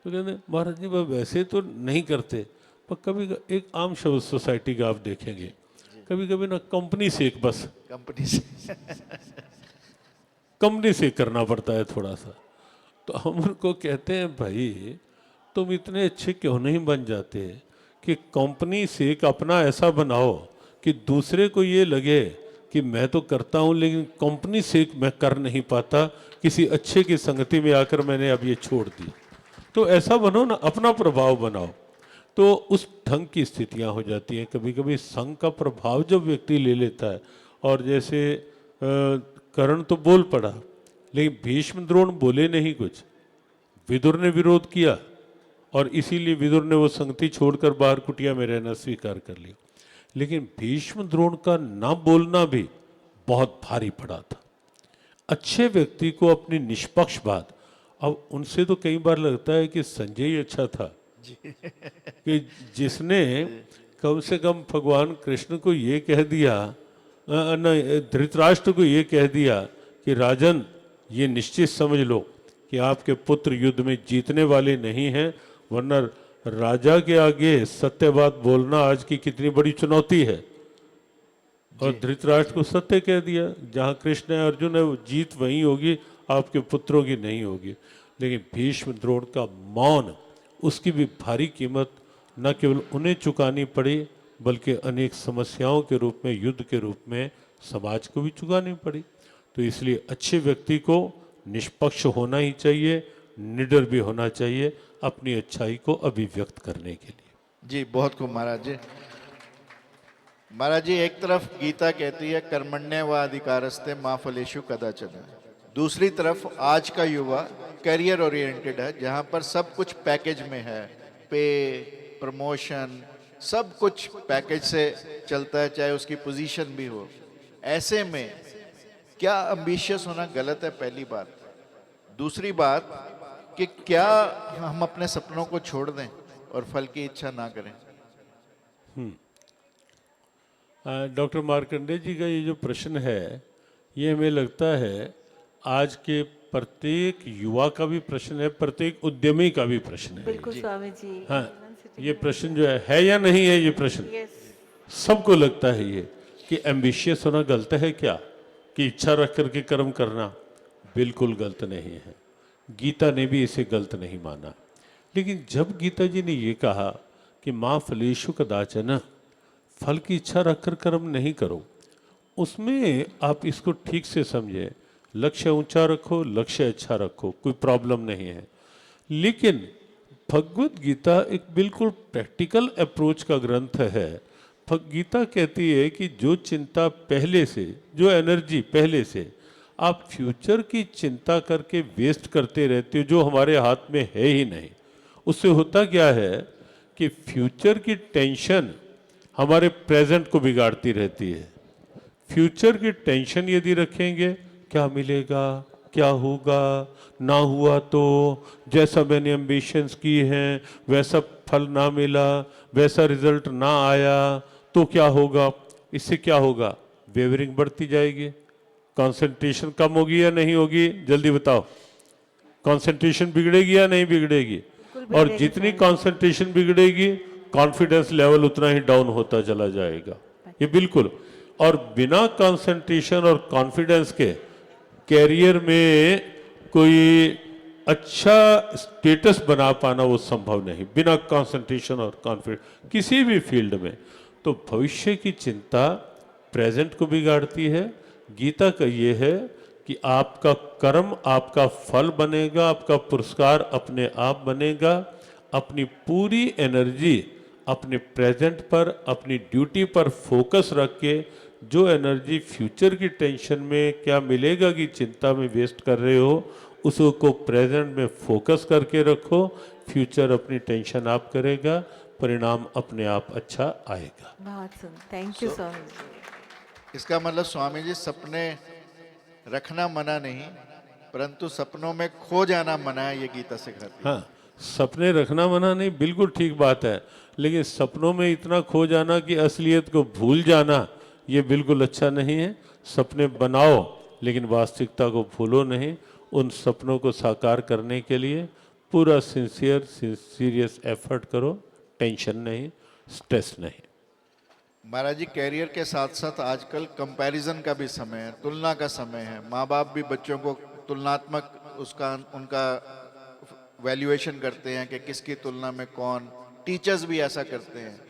तो कहते महाराज जी वह वैसे तो नहीं करते, पर कभी एक आम शब्द सोसाइटी का आप देखेंगे, कभी कभी ना कंपनी से, एक बस कंपनी से कंपनी से करना पड़ता है थोड़ा सा। तो हम उनको कहते हैं भाई तुम इतने अच्छे क्यों नहीं बन जाते कि कंपनी से एक अपना ऐसा बनाओ कि दूसरे को ये लगे कि मैं तो करता हूँ लेकिन कंपनी से मैं कर नहीं पाता, किसी अच्छे की संगति में आकर मैंने अब ये छोड़ दी। तो ऐसा बनो ना, अपना प्रभाव बनाओ, तो उस ढंग की स्थितियाँ हो जाती हैं। कभी कभी संघ का प्रभाव जब व्यक्ति ले लेता है, और जैसे कर्ण तो बोल पड़ा, लेकिन भीष्म द्रोण बोले नहीं कुछ, विदुर ने विरोध किया और इसीलिए विदुर ने वो संगति छोड़कर बाहर कुटिया में रहना स्वीकार कर लिया। लेकिन भीष्म द्रोण का ना बोलना भी बहुत भारी पड़ा था। अच्छे व्यक्ति को अपनी निष्पक्ष बात, अब उनसे तो कई बार लगता है कि संजय ही अच्छा था कि जिसने कम से कम भगवान कृष्ण को ये कह दिया, धृतराष्ट्र को ये कह दिया कि राजन ये निश्चित समझ लो कि आपके पुत्र युद्ध में जीतने वाले नहीं हैं, वरना राजा के आगे सत्य बात बोलना आज की कितनी बड़ी चुनौती है। और धृतराष्ट्र को सत्य कह दिया, जहाँ कृष्ण है, अर्जुन है, वो जीत वहीं होगी, आपके पुत्रों की नहीं होगी। लेकिन भीष्म द्रोण का मौन, उसकी भी भारी कीमत न केवल उन्हें चुकानी पड़ी बल्कि अनेक समस्याओं के रूप में, युद्ध के रूप में समाज को भी चुकानी पड़ी। तो इसलिए अच्छे व्यक्ति को निष्पक्ष होना ही चाहिए, निडर भी होना चाहिए अपनी अच्छाई को अभिव्यक्त करने के लिए। जी बहुत खूब महाराज जी। महाराज जी, एक तरफ गीता कहती है कर्मण्य व अधिकारस्ते माँ फलेषु कदाचन, दूसरी तरफ आज का युवा करियर ओरिएंटेड है, जहाँ पर सब कुछ पैकेज में है, पे, प्रमोशन, सब कुछ पैकेज से चलता है, चाहे उसकी पोजीशन भी हो। ऐसे में क्या एम्बिशियस होना गलत है? पहली बात। दूसरी बात कि क्या हम अपने सपनों को छोड़ दें और फल की इच्छा ना करें? डॉक्टर मार्कंडे जी का ये जो प्रश्न है, ये हमें लगता है आज के प्रत्येक युवा का भी प्रश्न है, प्रत्येक उद्यमी का भी प्रश्न है। बिल्कुल स्वामी जी। हाँ, ये प्रश्न जो है या नहीं है, ये प्रश्न यस। सबको लगता है ये कि एम्बिशियस होना गलत है क्या, कि इच्छा रख करके कर्म करना? बिल्कुल गलत नहीं है। गीता ने भी इसे गलत नहीं माना। लेकिन जब गीता जी ने ये कहा कि माँ फलेषु कदाचन, फल की इच्छा रखकर कर्म नहीं करो, उसमें आप इसको ठीक से समझें। लक्ष्य ऊंचा रखो, लक्ष्य अच्छा रखो, कोई प्रॉब्लम नहीं है। लेकिन भगवत गीता एक बिल्कुल प्रैक्टिकल अप्रोच का ग्रंथ है। गीता कहती है कि जो चिंता पहले से, जो एनर्जी पहले से आप फ्यूचर की चिंता करके वेस्ट करते रहते हो, जो हमारे हाथ में है ही नहीं, उससे होता क्या है कि फ्यूचर की टेंशन हमारे प्रेजेंट को बिगाड़ती रहती है। फ्यूचर की टेंशन यदि रखेंगे, क्या मिलेगा, क्या होगा, ना हुआ तो जैसा मैंने एम्बिशंस की हैं वैसा फल ना मिला, वैसा रिजल्ट ना आया तो क्या होगा? इससे क्या होगा? वेवरिंग बढ़ती जाएगी, कंसंट्रेशन कम होगी या नहीं होगी? जल्दी बताओ, कंसंट्रेशन बिगड़ेगी या नहीं बिगड़ेगी? और जितनी कंसंट्रेशन बिगड़ेगी, कॉन्फिडेंस लेवल उतना ही डाउन होता चला जाएगा। ये बिल्कुल। और बिना कंसंट्रेशन और कॉन्फिडेंस के कैरियर में कोई अच्छा स्टेटस बना पाना वो संभव नहीं, बिना कंसंट्रेशन और कॉन्फिडेंस किसी भी फील्ड में। तो भविष्य की चिंता प्रेजेंट को बिगाड़ती है। गीता का ये है कि आपका कर्म आपका फल बनेगा, आपका पुरस्कार अपने आप बनेगा। अपनी पूरी एनर्जी अपने प्रेजेंट पर, अपनी ड्यूटी पर फोकस रख के, जो एनर्जी फ्यूचर की टेंशन में क्या मिलेगा की चिंता में वेस्ट कर रहे हो, उसको प्रेजेंट में फोकस करके रखो। फ्यूचर अपनी टेंशन आप करेगा, परिणाम अपने आप अच्छा आएगा। बहुत सुंदर, थैंक यू स्वामी जी। इसका मतलब स्वामी जी, सपने रखना मना नहीं, परंतु सपनों में खो जाना मना है, ये गीता सिखाती है। हाँ, सपने रखना मना नहीं, बिल्कुल ठीक बात है। लेकिन सपनों में इतना खो जाना कि असलियत को भूल जाना, ये बिल्कुल अच्छा नहीं है। सपने बनाओ लेकिन वास्तविकता को भूलो नहीं। उन सपनों को साकार करने के लिए पूरा सीरियस एफर्ट करो, टेंशन नहीं, स्ट्रेस नहीं। महाराज जी, कैरियर के साथ साथ आजकल कंपैरिजन का भी समय है, तुलना का समय है। माँ बाप भी बच्चों को तुलनात्मक उनका वैल्यूएशन करते हैं कि किसकी तुलना में कौन, टीचर्स भी ऐसा करते हैं।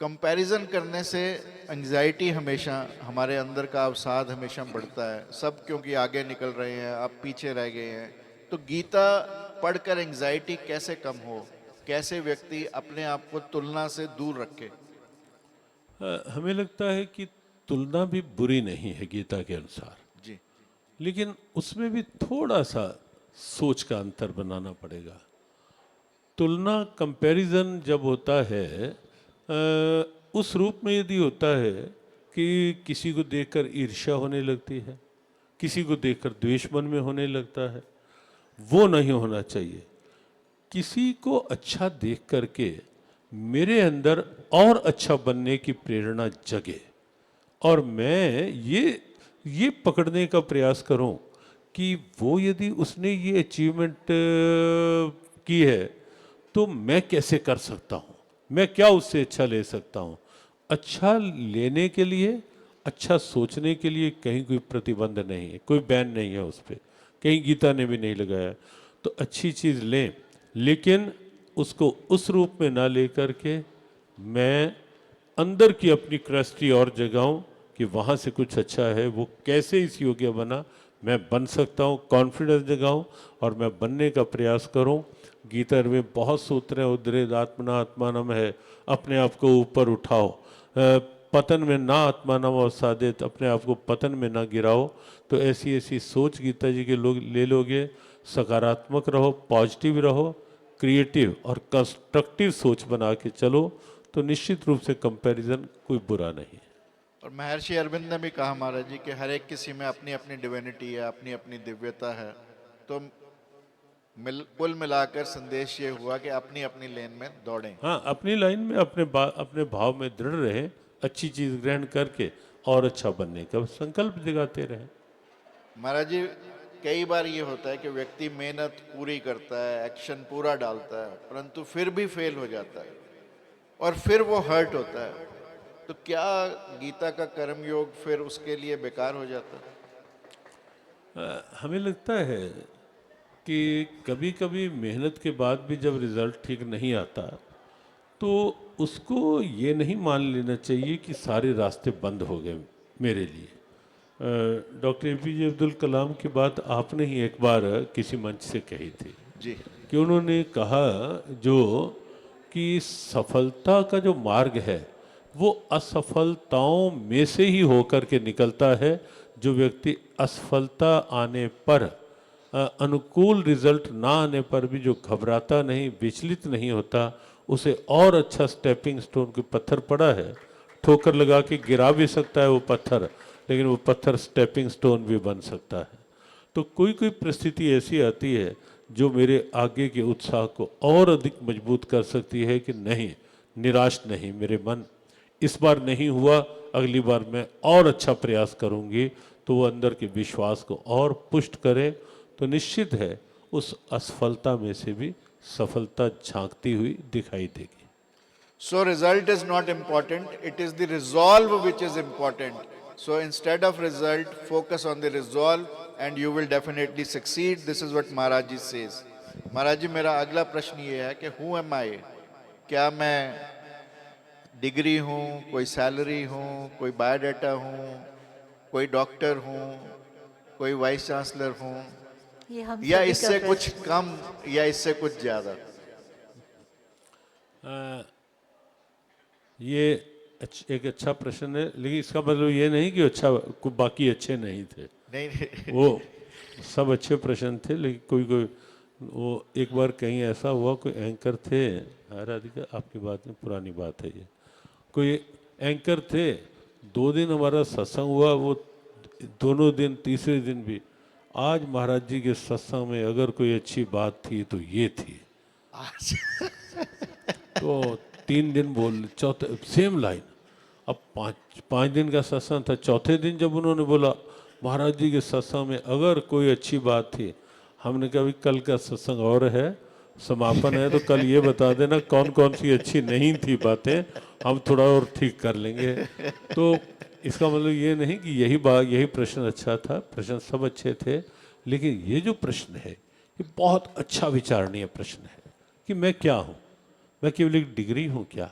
कंपैरिजन करने से एंग्जाइटी हमेशा, हमारे अंदर का अवसाद हमेशा बढ़ता है। सब क्योंकि आगे निकल रहे हैं, आप पीछे रह गए हैं। तो गीता पढ़कर एंग्जाइटी कैसे कम हो, कैसे व्यक्ति अपने आप को तुलना से दूर रखे? हमें लगता है कि तुलना भी बुरी नहीं है गीता के अनुसार जी, लेकिन उसमें भी थोड़ा सा सोच का अंतर बनाना पड़ेगा। तुलना, कंपैरिजन जब होता है उस रूप में यदि होता है कि किसी को देखकर ईर्ष्या होने लगती है, किसी को देखकर द्वेष मन में होने लगता है, वो नहीं होना चाहिए। किसी को अच्छा देख करके मेरे अंदर और अच्छा बनने की प्रेरणा जगे और मैं ये पकड़ने का प्रयास करूं कि वो यदि उसने ये अचीवमेंट की है तो मैं कैसे कर सकता हूं, मैं क्या उससे अच्छा ले सकता हूं। अच्छा लेने के लिए, अच्छा सोचने के लिए कहीं कोई प्रतिबंध नहीं है, कोई बैन नहीं है उस पर, कहीं गीता ने भी नहीं लगाया। तो अच्छी चीज़ लें, लेकिन उसको उस रूप में ना लेकर के मैं अंदर की अपनी क्यूरियोसिटी और जगाऊं कि वहाँ से कुछ अच्छा है, वो कैसे इस योग्य बना, मैं बन सकता हूँ, कॉन्फिडेंस जगाऊं और मैं बनने का प्रयास करूं। गीता में बहुत सूत्र हैं, उद्रेद आत्मना आत्मानम है, अपने आप को ऊपर उठाओ, पतन में ना आत्मानम अवसादित, अपने आप को पतन में ना गिराओ। तो ऐसी ऐसी सोच गीता जी के लोग ले लोगे, सकारात्मक रहो, पॉजिटिव रहो, क्रिएटिव और कंस्ट्रक्टिव सोच बना के चलो, तो निश्चित रूप से कंपैरिजन कोई बुरा नहीं है। और महर्षि अरविंद ने भी कहा महाराज जी कि हर एक किसी में अपनी अपनी डिविनिटी है, अपनी अपनी दिव्यता है। तो कुल मिलाकर संदेश ये हुआ कि अपनी अपनी लेन में दौड़ें। हाँ, अपनी लाइन में अपने भाव में दृढ़ रहे, अच्छी चीज ग्रहण करके और अच्छा बनने का संकल्प दिखाते रहे। महाराज जी कई बार ये होता है कि व्यक्ति मेहनत पूरी करता है, एक्शन पूरा डालता है, परंतु फिर भी फेल हो जाता है और फिर वो हर्ट होता है। तो क्या गीता का कर्म योग फिर उसके लिए बेकार हो जाता है? हमें लगता है कि कभी कभी मेहनत के बाद भी जब रिजल्ट ठीक नहीं आता तो उसको ये नहीं मान लेना चाहिए कि सारे रास्ते बंद हो गए मेरे लिए। डॉक्टर एपीजे अब्दुल कलाम की बात आपने ही एक बार किसी मंच से कही थी जी कि उन्होंने कहा जो कि सफलता का जो मार्ग है वो असफलताओं में से ही होकर के निकलता है। जो व्यक्ति असफलता आने पर अनुकूल रिजल्ट ना आने पर भी जो घबराता नहीं, विचलित नहीं होता, उसे और अच्छा स्टेपिंग स्टोन कोई पत्थर पड़ा है, ठोकर लगा के गिरा भी सकता है वो पत्थर, लेकिन वो पत्थर स्टेपिंग स्टोन भी बन सकता है। तो कोई कोई परिस्थिति ऐसी आती है जो मेरे आगे के उत्साह को और अधिक मजबूत कर सकती है कि नहीं, निराश नहीं, मेरे मन इस बार नहीं हुआ, अगली बार मैं और अच्छा प्रयास करूंगी, तो वो अंदर के विश्वास को और पुष्ट करे। तो निश्चित है उस असफलता में से भी सफलता झांकती हुई दिखाई देगी। So result is not important, it is the resolve which is important. So instead of result, focus on the resolve and you will definitely succeed. This is what Maharaj Ji says. महाराज जी मेरा अगला प्रश्न ये है कि who am I? क्या मैं degree हूँ, कोई सैलरी हूँ, कोई बायोडाटा हूँ, कोई डॉक्टर हूँ, कोई वाइस चांसलर हूँ, ये हम या सभी का इससे कुछ प्रश्न- कम या इससे कुछ ज्यादा? ये एक अच्छा प्रश्न है, लेकिन इसका मतलब ये नहीं कि अच्छा बाकी अच्छे नहीं थे। नहीं वो सब अच्छे प्रश्न थे, लेकिन कोई कोई वो एक बार कहीं ऐसा हुआ, कोई एंकर थे, राधिका आपकी बात में पुरानी बात है ये, कोई एंकर थे, 2 दिन हमारा सत्संग हुआ, वो दोनों दिन तीसरे दिन भी आज महाराज जी के सत्संग में अगर कोई अच्छी बात थी तो ये थी। तो 3 दिन बोल, चौथे सेम लाइन, अब पाँच दिन का सत्संग था, चौथे दिन जब उन्होंने बोला महाराज जी के सत्संग में अगर कोई अच्छी बात थी, हमने कहा भी कल का सत्संग और है, समापन है, तो कल ये बता देना कौन कौन सी अच्छी नहीं थी बातें, हम थोड़ा और ठीक कर लेंगे। तो इसका मतलब ये नहीं कि यही प्रश्न अच्छा था, प्रश्न सब अच्छे थे, लेकिन ये जो प्रश्न है ये बहुत अच्छा विचारणीय प्रश्न है कि मैं क्या हूँ, मैं केवल एक डिग्री हूँ क्या,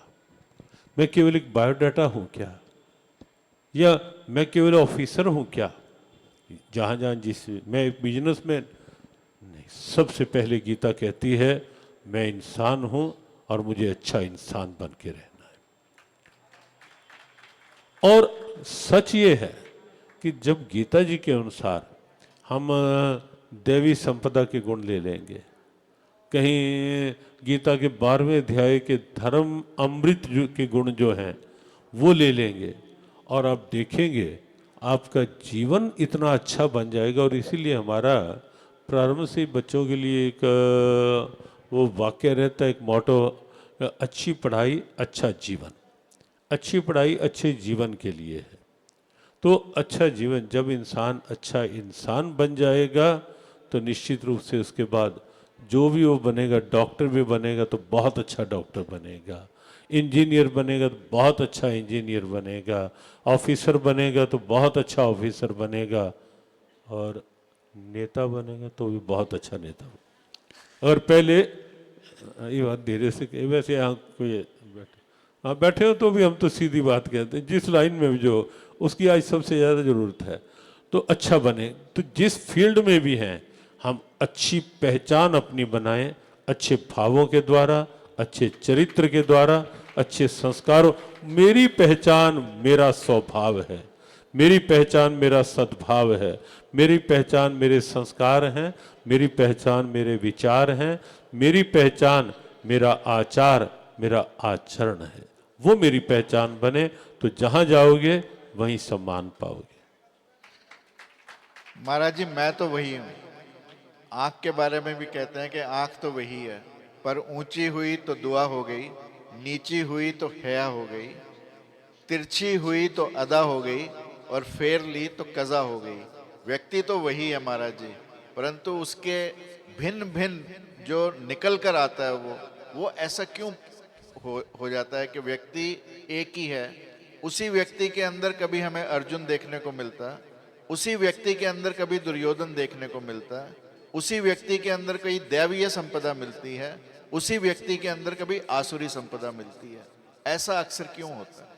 मैं केवल एक बायोडाटा हूँ क्या, या मैं केवल ऑफिसर हूँ क्या, जहाँ जहाँ जिस मैं एक बिजनेसमैन नहीं। सबसे पहले गीता कहती है मैं इंसान हूँ और मुझे अच्छा इंसान बन के रहना है। और सच ये है कि जब गीता जी के अनुसार हम दैवी संपदा के गुण ले लेंगे, कहीं गीता के 12वें अध्याय के धर्म अमृत के गुण जो हैं वो ले लेंगे, और आप देखेंगे आपका जीवन इतना अच्छा बन जाएगा। और इसीलिए हमारा प्रारंभ से बच्चों के लिए एक वो वाक्य रहता है, एक मोटो, अच्छी पढ़ाई अच्छा जीवन, अच्छी पढ़ाई अच्छे जीवन के लिए है। तो अच्छा जीवन, जब इंसान अच्छा इंसान बन जाएगा तो निश्चित रूप से उसके बाद जो भी वो बनेगा, डॉक्टर भी बनेगा तो बहुत अच्छा डॉक्टर बनेगा, इंजीनियर बनेगा तो बहुत अच्छा इंजीनियर बनेगा, ऑफिसर बनेगा तो बहुत अच्छा ऑफिसर बनेगा, और नेता बनेगा तो भी बहुत अच्छा नेता बनेगा। और पहले ये बात धीरे से कही। वैसे यहाँ कोई बैठे, हाँ बैठे हो तो भी हम तो सीधी बात कहते हैं, जिस लाइन में भी जो उसकी आज सबसे ज़्यादा ज़रूरत है तो अच्छा बने। तो जिस फील्ड में भी हैं हम अच्छी पहचान अपनी बनाएं, अच्छे भावों के द्वारा, अच्छे चरित्र के द्वारा, अच्छे संस्कारों। मेरी पहचान मेरा स्वभाव है, मेरी पहचान मेरा सद्भाव है, मेरी पहचान मेरे संस्कार हैं, मेरी पहचान मेरे विचार हैं, मेरी पहचान मेरा आचार, मेरा आचरण है। वो मेरी पहचान बने तो जहां जाओगे वहीं सम्मान पाओगे। महाराज जी मैं तो वही हूँ। आँख के बारे में भी कहते हैं कि आँख तो वही है, पर ऊंची हुई तो दुआ हो गई, नीची हुई तो हया हो गई, तिरछी हुई तो अदा हो गई, और फेर ली तो कज़ा हो गई। व्यक्ति तो वही है महाराज जी, परंतु उसके भिन्न भिन्न जो निकल कर आता है वो ऐसा क्यों हो जाता है कि व्यक्ति एक ही है। उसी व्यक्ति के अंदर कभी हमें अर्जुन देखने को मिलता है, उसी व्यक्ति के अंदर कभी दुर्योधन देखने को मिलता है, उसी व्यक्ति के अंदर कहीं दैवीय संपदा मिलती है, उसी व्यक्ति के अंदर कभी आसुरी संपदा मिलती है। ऐसा अक्सर क्यों होता है?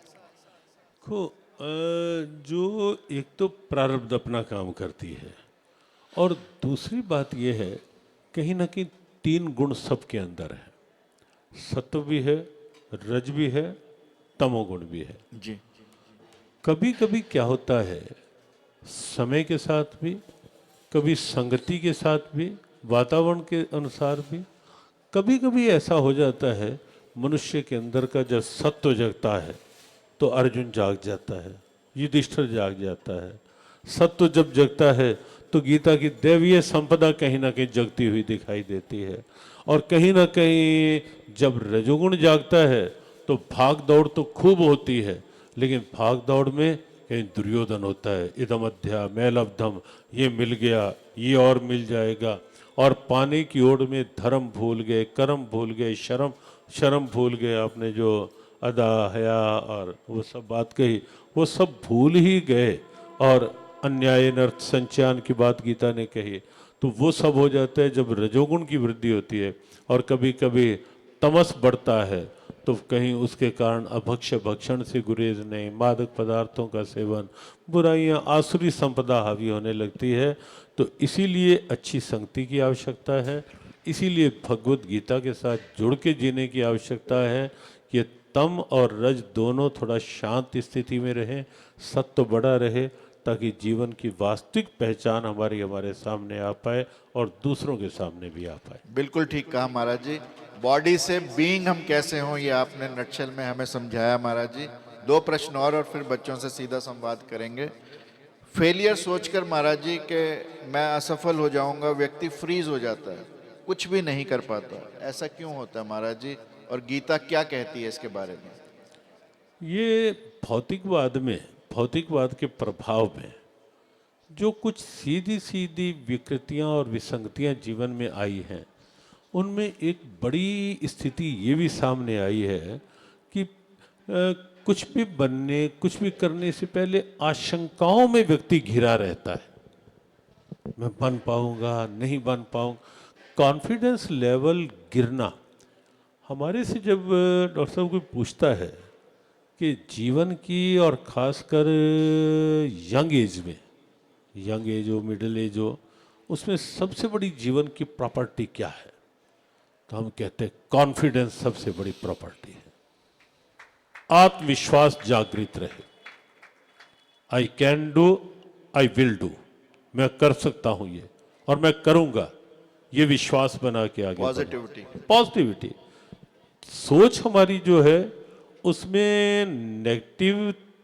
को जो एक तो प्रारब्ध अपना काम करती है, और दूसरी बात यह है कहीं ना कहीं तीन गुण सबके अंदर है। सत्व भी है, रज भी है, तमोगुण भी है। जी कभी कभी क्या होता है, समय के साथ भी, कभी संगति के साथ भी, वातावरण के अनुसार भी, कभी कभी ऐसा हो जाता है मनुष्य के अंदर का जब सत्व जगता है तो अर्जुन जाग जाता है, युधिष्ठिर जाग जाता है। सत्व जब जगता है तो गीता की दैवीय संपदा कहीं ना कहीं जगती हुई दिखाई देती है। और कहीं ना कहीं जब रजोगुण जागता है तो भाग दौड़ तो खूब होती है, लेकिन भाग दौड़ में कहीं दुर्योधन होता है, इदमध्या मैलब्धम, ये मिल गया, ये और मिल जाएगा, और पाने की ओर में धर्म भूल गए, कर्म भूल गए, शर्म भूल गए। आपने जो अदा हया और वो सब बात कही, वो सब भूल ही गए। और अन्याय नर्थ संचयान की बात गीता ने कही, तो वो सब हो जाता है जब रजोगुण की वृद्धि होती है। और कभी कभी तमस बढ़ता है तो कहीं उसके कारण अभक्ष्य भक्षण से गुरेज नहीं, मादक पदार्थों का सेवन, बुराइयां, आसुरी संपदा हावी होने लगती है। तो इसीलिए अच्छी संगति की आवश्यकता है, इसीलिए भगवत गीता के साथ जुड़ के जीने की आवश्यकता है कि तम और रज दोनों थोड़ा शांत स्थिति में रहें, सत्व बड़ा रहे, ताकि जीवन की वास्तविक पहचान हमारे सामने आ पाए और दूसरों के सामने भी आ पाए। बिल्कुल ठीक कहा महाराज जी। बॉडी से बीइंग हम कैसे हों ये आपने नटशल में हमें समझाया महाराज जी। दो प्रश्न और फिर बच्चों से सीधा संवाद करेंगे। फेलियर सोचकर महाराज जी कि मैं असफल हो जाऊंगा, व्यक्ति फ्रीज हो जाता है, कुछ भी नहीं कर पाता। ऐसा क्यों होता है महाराज जी, और गीता क्या कहती है इसके बारे में? ये भौतिकवाद के प्रभाव में जो कुछ सीधी सीधी विकृतियां और विसंगतियां जीवन में आई हैं, उनमें एक बड़ी स्थिति ये भी सामने आई है कि कुछ भी बनने, कुछ भी करने से पहले आशंकाओं में व्यक्ति घिरा रहता है। मैं बन पाऊंगा, नहीं बन पाऊंगा, कॉन्फिडेंस लेवल गिरना। हमारे से जब डॉक्टर साहब कोई पूछता है कि जीवन की और ख़ासकर यंग एज हो, मिडिल एज हो, उसमें सबसे बड़ी जीवन की प्रॉपर्टी क्या है, तो हम कहते हैं कॉन्फिडेंस सबसे बड़ी प्रॉपर्टी है। आत्मविश्वास जागृत रहे, I can do, I will do, मैं कर सकता हूं ये और मैं करूंगा, ये विश्वास बना के आगे। पॉजिटिविटी सोच हमारी जो है उसमें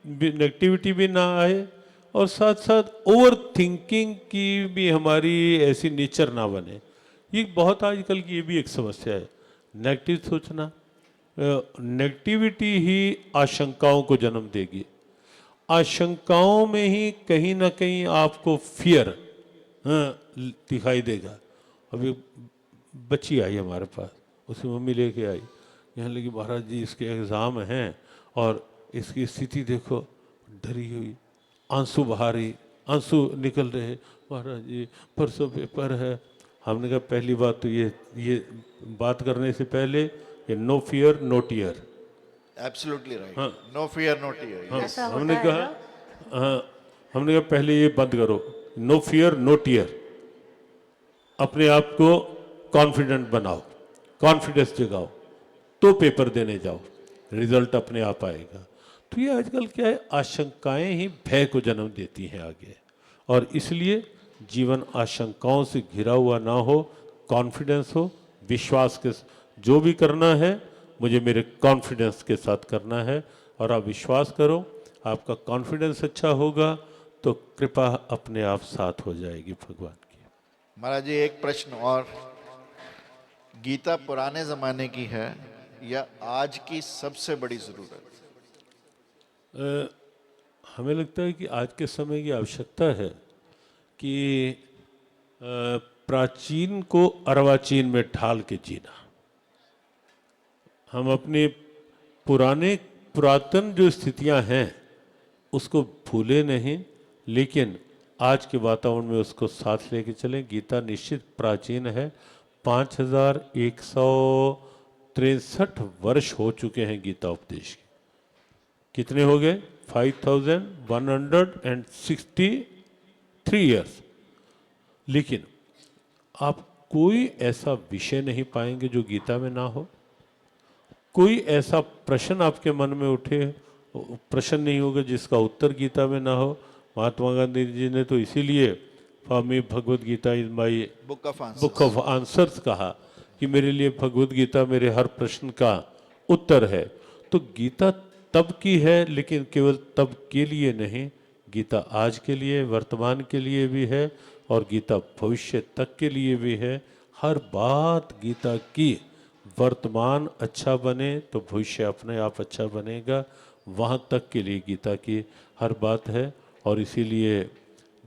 नेगेटिविटी भी ना आए, और साथ साथ ओवर थिंकिंग की भी हमारी ऐसी नेचर ना बने। ये बहुत आजकल की ये भी एक समस्या है, नेगेटिव सोचना। नेगेटिविटी ही आशंकाओं को जन्म देगी, आशंकाओं में ही कहीं ना कहीं आपको फियर दिखाई देगा। अभी बच्ची आई हमारे पास, उसकी मम्मी लेके आई, यहाँ लगी महाराज जी इसके एग्ज़ाम हैं और इसकी स्थिति देखो, डरी हुई, आंसू बहा रही, आंसू निकल रहे, महाराज जी परसों पेपर है, हमने कहा पहली बात तो ये बात करने से पहले ये no fear no tear. Absolutely right, हाँ। No fear no tear. हाँ, ऐसा होता हमने है कहा ना? हाँ, हमने कहा पहले ये बंद करो, नो फियर नो टीयर। अपने आप को कॉन्फिडेंट बनाओ, कॉन्फिडेंस जगाओ, तो पेपर देने जाओ, रिजल्ट अपने आप आएगा। तो ये आजकल क्या है, आशंकाएं ही भय को जन्म देती हैं आगे, और इसलिए जीवन आशंकाओं से घिरा हुआ ना हो, कॉन्फिडेंस हो, विश्वास के जो भी करना है मुझे मेरे कॉन्फिडेंस के साथ करना है। और आप विश्वास करो, आपका कॉन्फिडेंस अच्छा होगा तो कृपा अपने आप साथ हो जाएगी भगवान की। महाराज जी एक प्रश्न और, गीता पुराने जमाने की है या आज की सबसे बड़ी जरूरत? हमें लगता है कि आज के समय की आवश्यकता है कि प्राचीन को अर्वाचीन में ढाल के जीना। हम अपने पुरातन जो स्थितियां हैं उसको भूले नहीं, लेकिन आज के वातावरण में उसको साथ लेके चलें। गीता निश्चित प्राचीन है, 5163 वर्ष हो चुके हैं गीता उपदेश के। कितने हो गए? 5163 ईयर्स। लेकिन आप कोई ऐसा विषय नहीं पाएंगे जो गीता में ना हो, कोई ऐसा प्रश्न आपके मन में उठे, प्रश्न नहीं होगा जिसका उत्तर गीता में ना हो। महात्मा गांधी जी ने तो इसीलिए for me Bhagavad Gita is my book of answers कहा कि मेरे लिए भगवद गीता मेरे हर प्रश्न का उत्तर है। तो गीता तब की है, लेकिन केवल तब के लिए नहीं, गीता आज के लिए, वर्तमान के लिए भी है, और गीता भविष्य तक के लिए भी है। हर बात गीता की, वर्तमान अच्छा बने तो भविष्य अपने आप अच्छा बनेगा, वहाँ तक के लिए गीता की हर बात है। और इसीलिए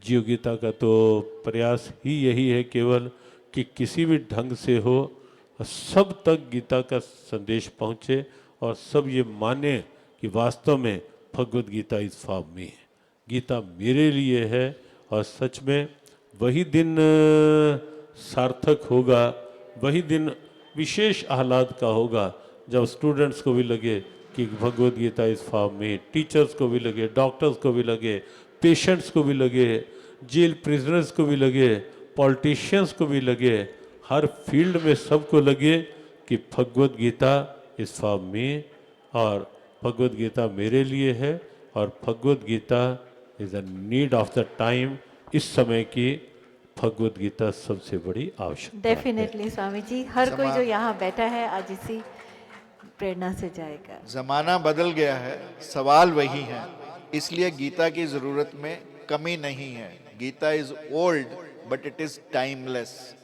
जीव गीता का तो प्रयास ही यही है केवल कि किसी भी ढंग से हो सब तक गीता का संदेश पहुँचे, और सब ये माने कि वास्तव में Bhagavad Gita is for me, Gita मेरे लिए है। और सच में वही दिन सार्थक होगा, वही दिन विशेष आह्लाद का होगा जब स्टूडेंट्स को भी लगे कि Bhagavad Gita is for me, teachers को भी लगे, डॉक्टर्स को भी लगे, पेशेंट्स को भी लगे, जेल प्रिजनर्स को भी लगे, पॉलिटिशियंस को भी लगे, हर फील्ड में सबको लगे कि Bhagavad Gita is for me, और भगवद गीता मेरे लिए है, और Bhagavad Gita is a need of the time. इस समय की भगवद गीता सबसे बड़ी आवश्यकता है। डेफिनेटली स्वामी जी, हर कोई जो यहाँ बैठा है आज इसी प्रेरणा से जाएगा। जमाना बदल गया है, सवाल वही है, इसलिए गीता की जरूरत में कमी नहीं है। Gita is old but it is timeless.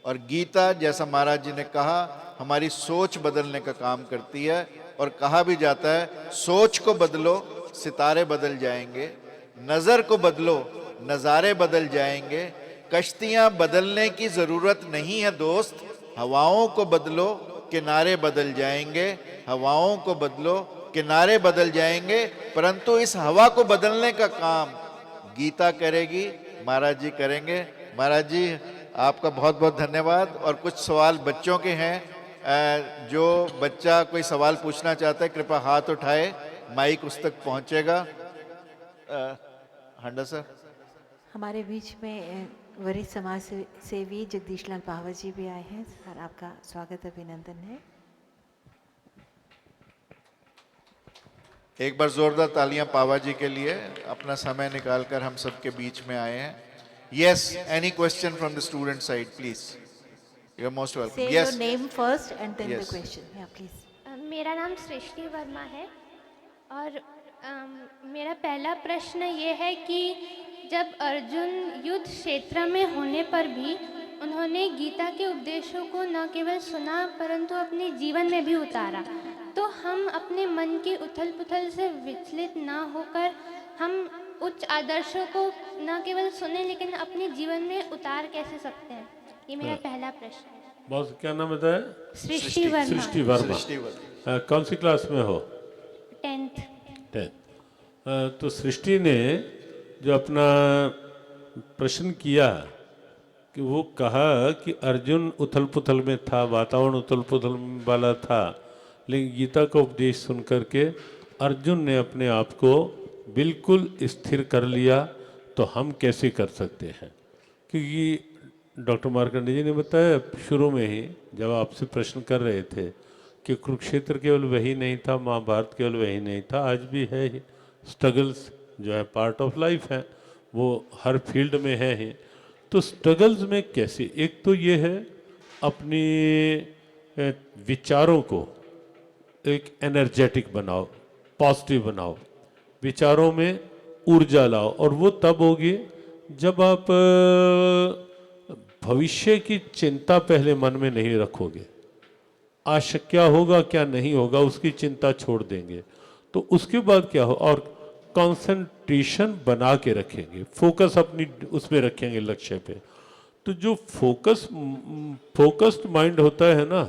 और गीता, जैसा महाराज जी ने कहा, हमारी सोच बदलने का काम करती है। और कहा भी जाता है, सोच को बदलो सितारे बदल जाएंगे, नजर को बदलो नजारे बदल जाएंगे। कश्तियां बदलने की जरूरत नहीं है दोस्त, हवाओं को बदलो किनारे बदल जाएंगे, हवाओं को बदलो किनारे बदल जाएंगे। परंतु इस हवा को बदलने का काम गीता करेगी, महाराज जी करेंगे। महाराज जी आपका बहुत बहुत धन्यवाद। और कुछ सवाल बच्चों के हैं, जो बच्चा कोई सवाल पूछना चाहता है कृपया हाथ उठाए, माइक उस तक पहुंचेगा। हंडा सर, हमारे बीच में वरिष्ठ समाज सेवी जगदीश लाल पावर जी भी आए हैं। सर आपका स्वागत अभिनंदन है। एक बार जोरदार तालियां पावा जी के लिए, अपना समय निकालकर हम सबके बीच में आए हैं। Yes, any question from the student side please, you are most welcome. Say your name first and then the Yes. question. Yeah, please. मेरा नाम सृष्टि वर्मा है और मेरा पहला प्रश्न ये है कि जब अर्जुन युद्ध क्षेत्र में होने पर भी उन्होंने गीता के उपदेशों को न केवल सुना परंतु अपने जीवन में भी उतारा, तो हम अपने मन की उथल पुथल से विचलित ना होकर हम उच्च आदर्शों को न केवल सुने लेकिन अपने जीवन में उतार कैसे सकते हैं? ये मेरा पहला प्रश्न है। बॉस क्या नाम बताया? सृष्टि वर्मा, सृष्टि वर्मा। कौन सी क्लास में हो? 10th। 10th। तो सृष्टि ने जो अपना प्रश्न किया कि वो कहा कि अर्जुन उथल पुथल में था, वातावरण उथल पुथल वाला था, लेकिन गीता का उपदेश सुन करके अर्जुन ने अपने आप को बिल्कुल स्थिर कर लिया। तो हम कैसे कर सकते हैं? क्योंकि डॉक्टर मार्कंडे जी ने बताया शुरू में ही जब आपसे प्रश्न कर रहे थे कि कुरुक्षेत्र केवल वही नहीं था, महाभारत केवल वही नहीं था, आज भी है ही। स्ट्रगल्स जो है पार्ट ऑफ लाइफ है, वो हर फील्ड में है ही। तो स्ट्रगल्स में कैसे, एक तो ये है अपनी विचारों को एक एनर्जेटिक बनाओ, पॉजिटिव बनाओ, विचारों में ऊर्जा लाओ, और वो तब होगी जब आप भविष्य की चिंता पहले मन में नहीं रखोगे। आज क्या होगा क्या नहीं होगा उसकी चिंता छोड़ देंगे, तो उसके बाद क्या हो, और कंसंट्रेशन बना के रखेंगे, फोकस अपनी उसमें रखेंगे लक्ष्य पे। तो जो फोकस्ड माइंड होता है ना,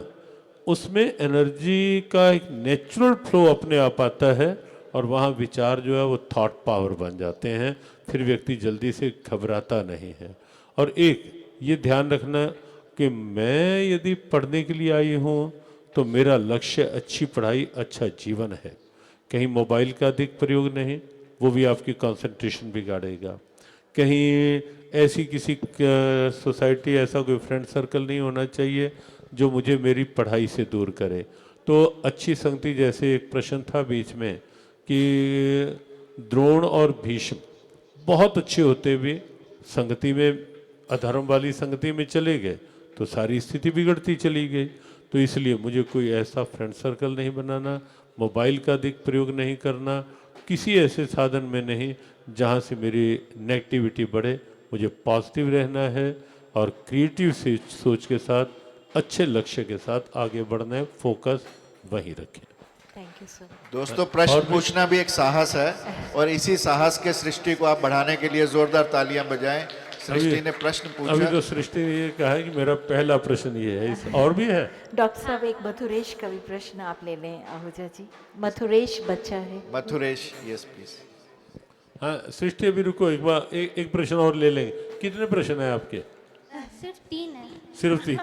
उसमें एनर्जी का एक नेचुरल फ्लो अपने आप आता है, और वहाँ विचार जो है वो थॉट पावर बन जाते हैं, फिर व्यक्ति जल्दी से घबराता नहीं है। और एक ये ध्यान रखना कि मैं यदि पढ़ने के लिए आई हूँ तो मेरा लक्ष्य अच्छी पढ़ाई, अच्छा जीवन है, कहीं मोबाइल का अधिक प्रयोग नहीं, वो भी आपकी कंसंट्रेशन बिगाड़ेगा। कहीं ऐसी किसी सोसाइटी, ऐसा कोई फ्रेंड सर्कल नहीं होना चाहिए जो मुझे मेरी पढ़ाई से दूर करे। तो अच्छी संगति, जैसे एक प्रश्न था बीच में कि द्रोण और भीष्म बहुत अच्छे होते हुए संगति में, अधर्म वाली संगति में चले गए तो सारी स्थिति बिगड़ती चली गई। तो इसलिए मुझे कोई ऐसा फ्रेंड सर्कल नहीं बनाना, मोबाइल का अधिक प्रयोग नहीं करना, किसी ऐसे साधन में नहीं जहाँ से मेरी नेगेटिविटी बढ़े। मुझे पॉजिटिव रहना है और क्रिएटिव सोच के साथ अच्छे लक्ष्य के साथ आगे बढ़ना है, फोकस वहीं रखें। Thank you sir. दोस्तों, प्रश्न पूछना भी एक साहस है, और इसी साहस के सृष्टि को आप बढ़ाने के लिए जोरदार तालियां बजाएं। सृष्टि ने प्रश्न अभी पूछा। तो सृष्टि ने ये कहा है कि मेरा पहला प्रश्न ये है, और भी है। डॉक्टर साहब, एक मथुरेश का भी प्रश्न आप ले लें आहूजा जी। मथुरेश बच्चा है। Mathuresh, yes please. हाँ सृष्टि, अभी रुको, एक बार एक प्रश्न और ले लेंगे। कितने प्रश्न है आपके? सिर्फ 3 है। सिर्फ 3?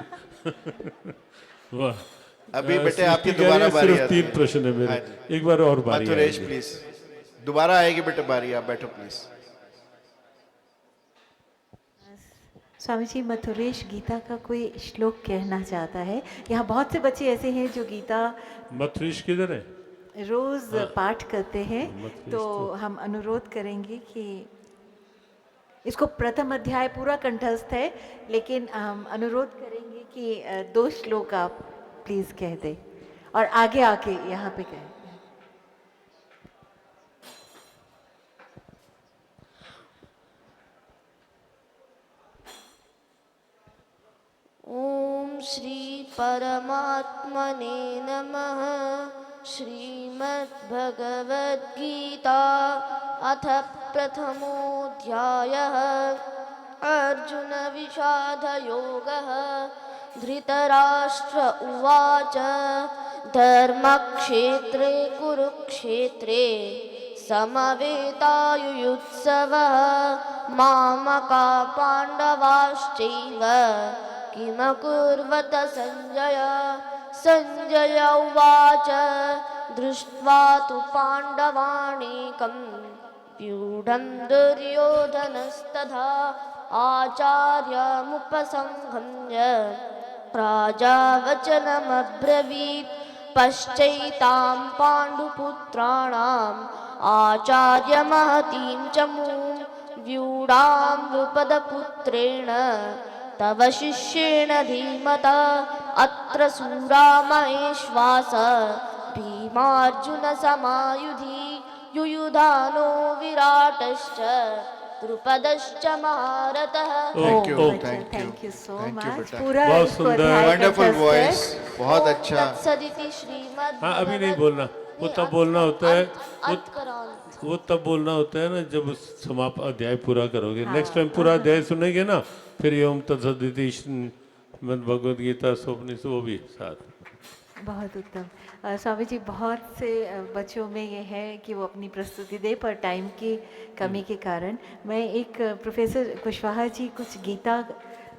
वाह। अभी बेटे सृष्टि आपकी कह रही दोबारा है, बारी सिर्फ आती 3 है। प्रश्न है मेरे। हाँ जी। एक बार और बारी मथुरेश आएगी। प्लीज, दोबारा आएगी बेटे बारी, आप बैठो प्लीज। स्वामी जी, मथुरेश गीता का कोई श्लोक कहना चाहता है। यहाँ बहुत से बच्चे ऐसे हैं जो गीता मथुरेश किधर है? रोज पाठ करते हैं, मथुरेश तो हम अनुरोध करेंगे कि इसको प्रथम अध्याय पूरा कंठस्थ है, लेकिन हम अनुरोध करेंगे कि 2 श्लोक आप प्लीज कह दें और आगे आके यहाँ पे कहें। ॐ श्री परमात्मने नमः। श्रीमद्भगवद्गीता अथ प्रथमोऽध्यायः। अर्जुन विषादयोगः। धृतराष्ट्र उवाच धर्मक्षेत्रे कुरुक्षेत्रे समवेतायुयुत्सवः मामका पाण्डवाश्चैव किमकुर्वत सञ्जय। सञ्जय उवाच दृष्ट्वा तु पाण्डवानीकं व्यूढं दुर्योधनस्तथा आचार्यमुपसंहम्य राजा वचनमब्रवीत्। पश्चैतां पाण्डुपुत्राणाम् आचार्यमहतीं च मूं व्यूढां द्रुपदपुत्रेण तव शिष्येण धीमता। अत्र सूरा महेश्वास भीमार्जुनसमायुधि युयुधानो विराटश्च द्रुपदश्च महारथः। Thank you, thank thank you so thank you much. बेटा। पूरा बहुत इसको सुंदर। अध्याय वंडरफुल कंठस्थ है। वॉइस, बहुत अच्छा। तत्सदिति श्रीमद् हाँ अभी नहीं बोलना, वो तब बोलना होता है, उत्क्रांत। वो तब बोलना होता है ना जब समाप्त अध्याय पूरा करोगे। नेक्स्ट टाइम पूरा अध्याय सुनेंगे ना, फिर ओम तत्सदिति भगवद गीता स्वप्निष, वो भी साथ। बहुत उत्तम। स्वामी जी, बहुत से बच्चों में ये है कि वो अपनी प्रस्तुति दे, पर टाइम की कमी के कारण मैं एक प्रोफेसर कुशवाहा जी कुछ गीता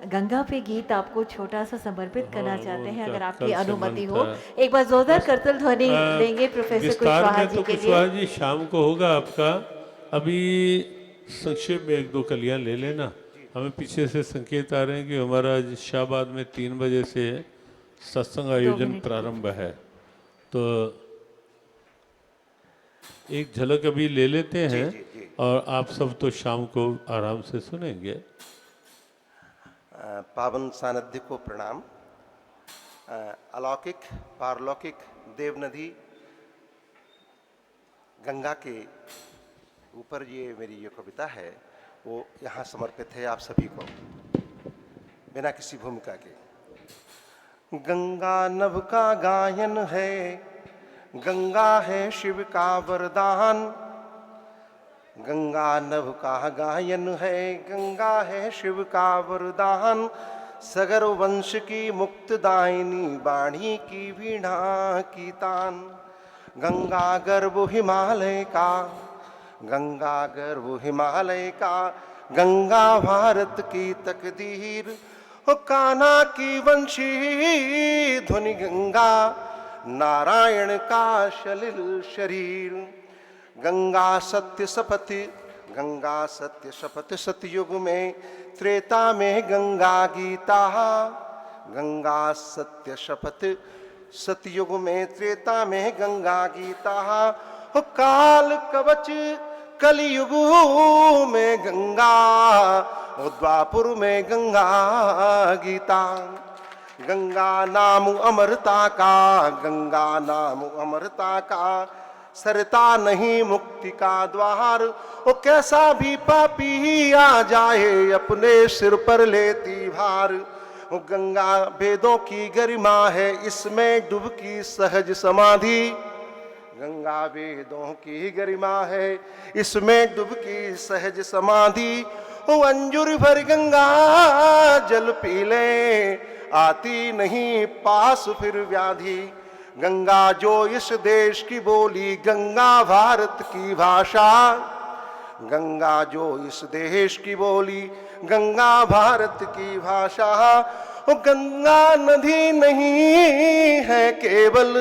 गंगा पे गीत आपको छोटा सा समर्पित करना हाँ, चाहते हैं, उनका अगर आपकी कल से अनुमति मन हो। था। एक बार जोरदार करतल ध्वनि लेंगे प्रोफेसर विस्तार कुशवाहा में जी तो के कुशवाहा लिए। जी शाम को होगा आपका, अभी संक्षेप में एक दो कलियां ले लेना। हमें पीछे से संकेत आ रहे हैं कि हमारा आज शाहबाद में 3 बजे से सत्संग आयोजन मिनट प्रारंभ है, तो एक झलक अभी ले लेते हैं और आप सब तो शाम को आराम से सुनेंगे। पावन सानिध्य को प्रणाम। अलौकिक पारलौकिक देवनदी गंगा के ऊपर ये मेरी ये कविता है, वो यहाँ समर्पित है आप सभी को, बिना किसी भूमिका के। गंगा नभ का गायन है, गंगा है शिव का वरदान। गंगा नभ का गायन है, गंगा है शिव का वरदान। सगर वंश की मुक्तदायिनी वाणी की वीणा की तान। गंगा गर्भ हिमालय का, गंगा गर्भ हिमालय का, गंगा भारत की तकदीर। ओ कान्हा की वंशी ध्वनि गंगा, नारायण का सलिल शरीर। गंगा सत्य शपथ, गंगा सत्य शपथ सतयुग में, त्रेता में गंगा गीता। गंगा सत्य शपथ सतयुग में, त्रेता में गंगा गीता। हो काल कवच कलयुग में गंगा, ओ द्वापुर में गंगा गीता। गंगा नाम अमरता का, गंगा नाम अमरता का, सरता नहीं मुक्ति का द्वार। ओ कैसा भी पापी आ जाए, अपने सिर पर लेती भार। ओ गंगा वेदों की गरिमा है, इसमें डुबकी सहज समाधि। गंगा वेदों की गरिमा है, इसमें डुबकी सहज समाधि। ओ अंजुर भर गंगा जल पी ले, आती नहीं पास फिर व्याधि। गंगा जो इस देश की बोली, गंगा भारत की भाषा। गंगा जो इस देश की बोली, गंगा भारत की भाषा। ओ गंगा नदी नहीं है केवल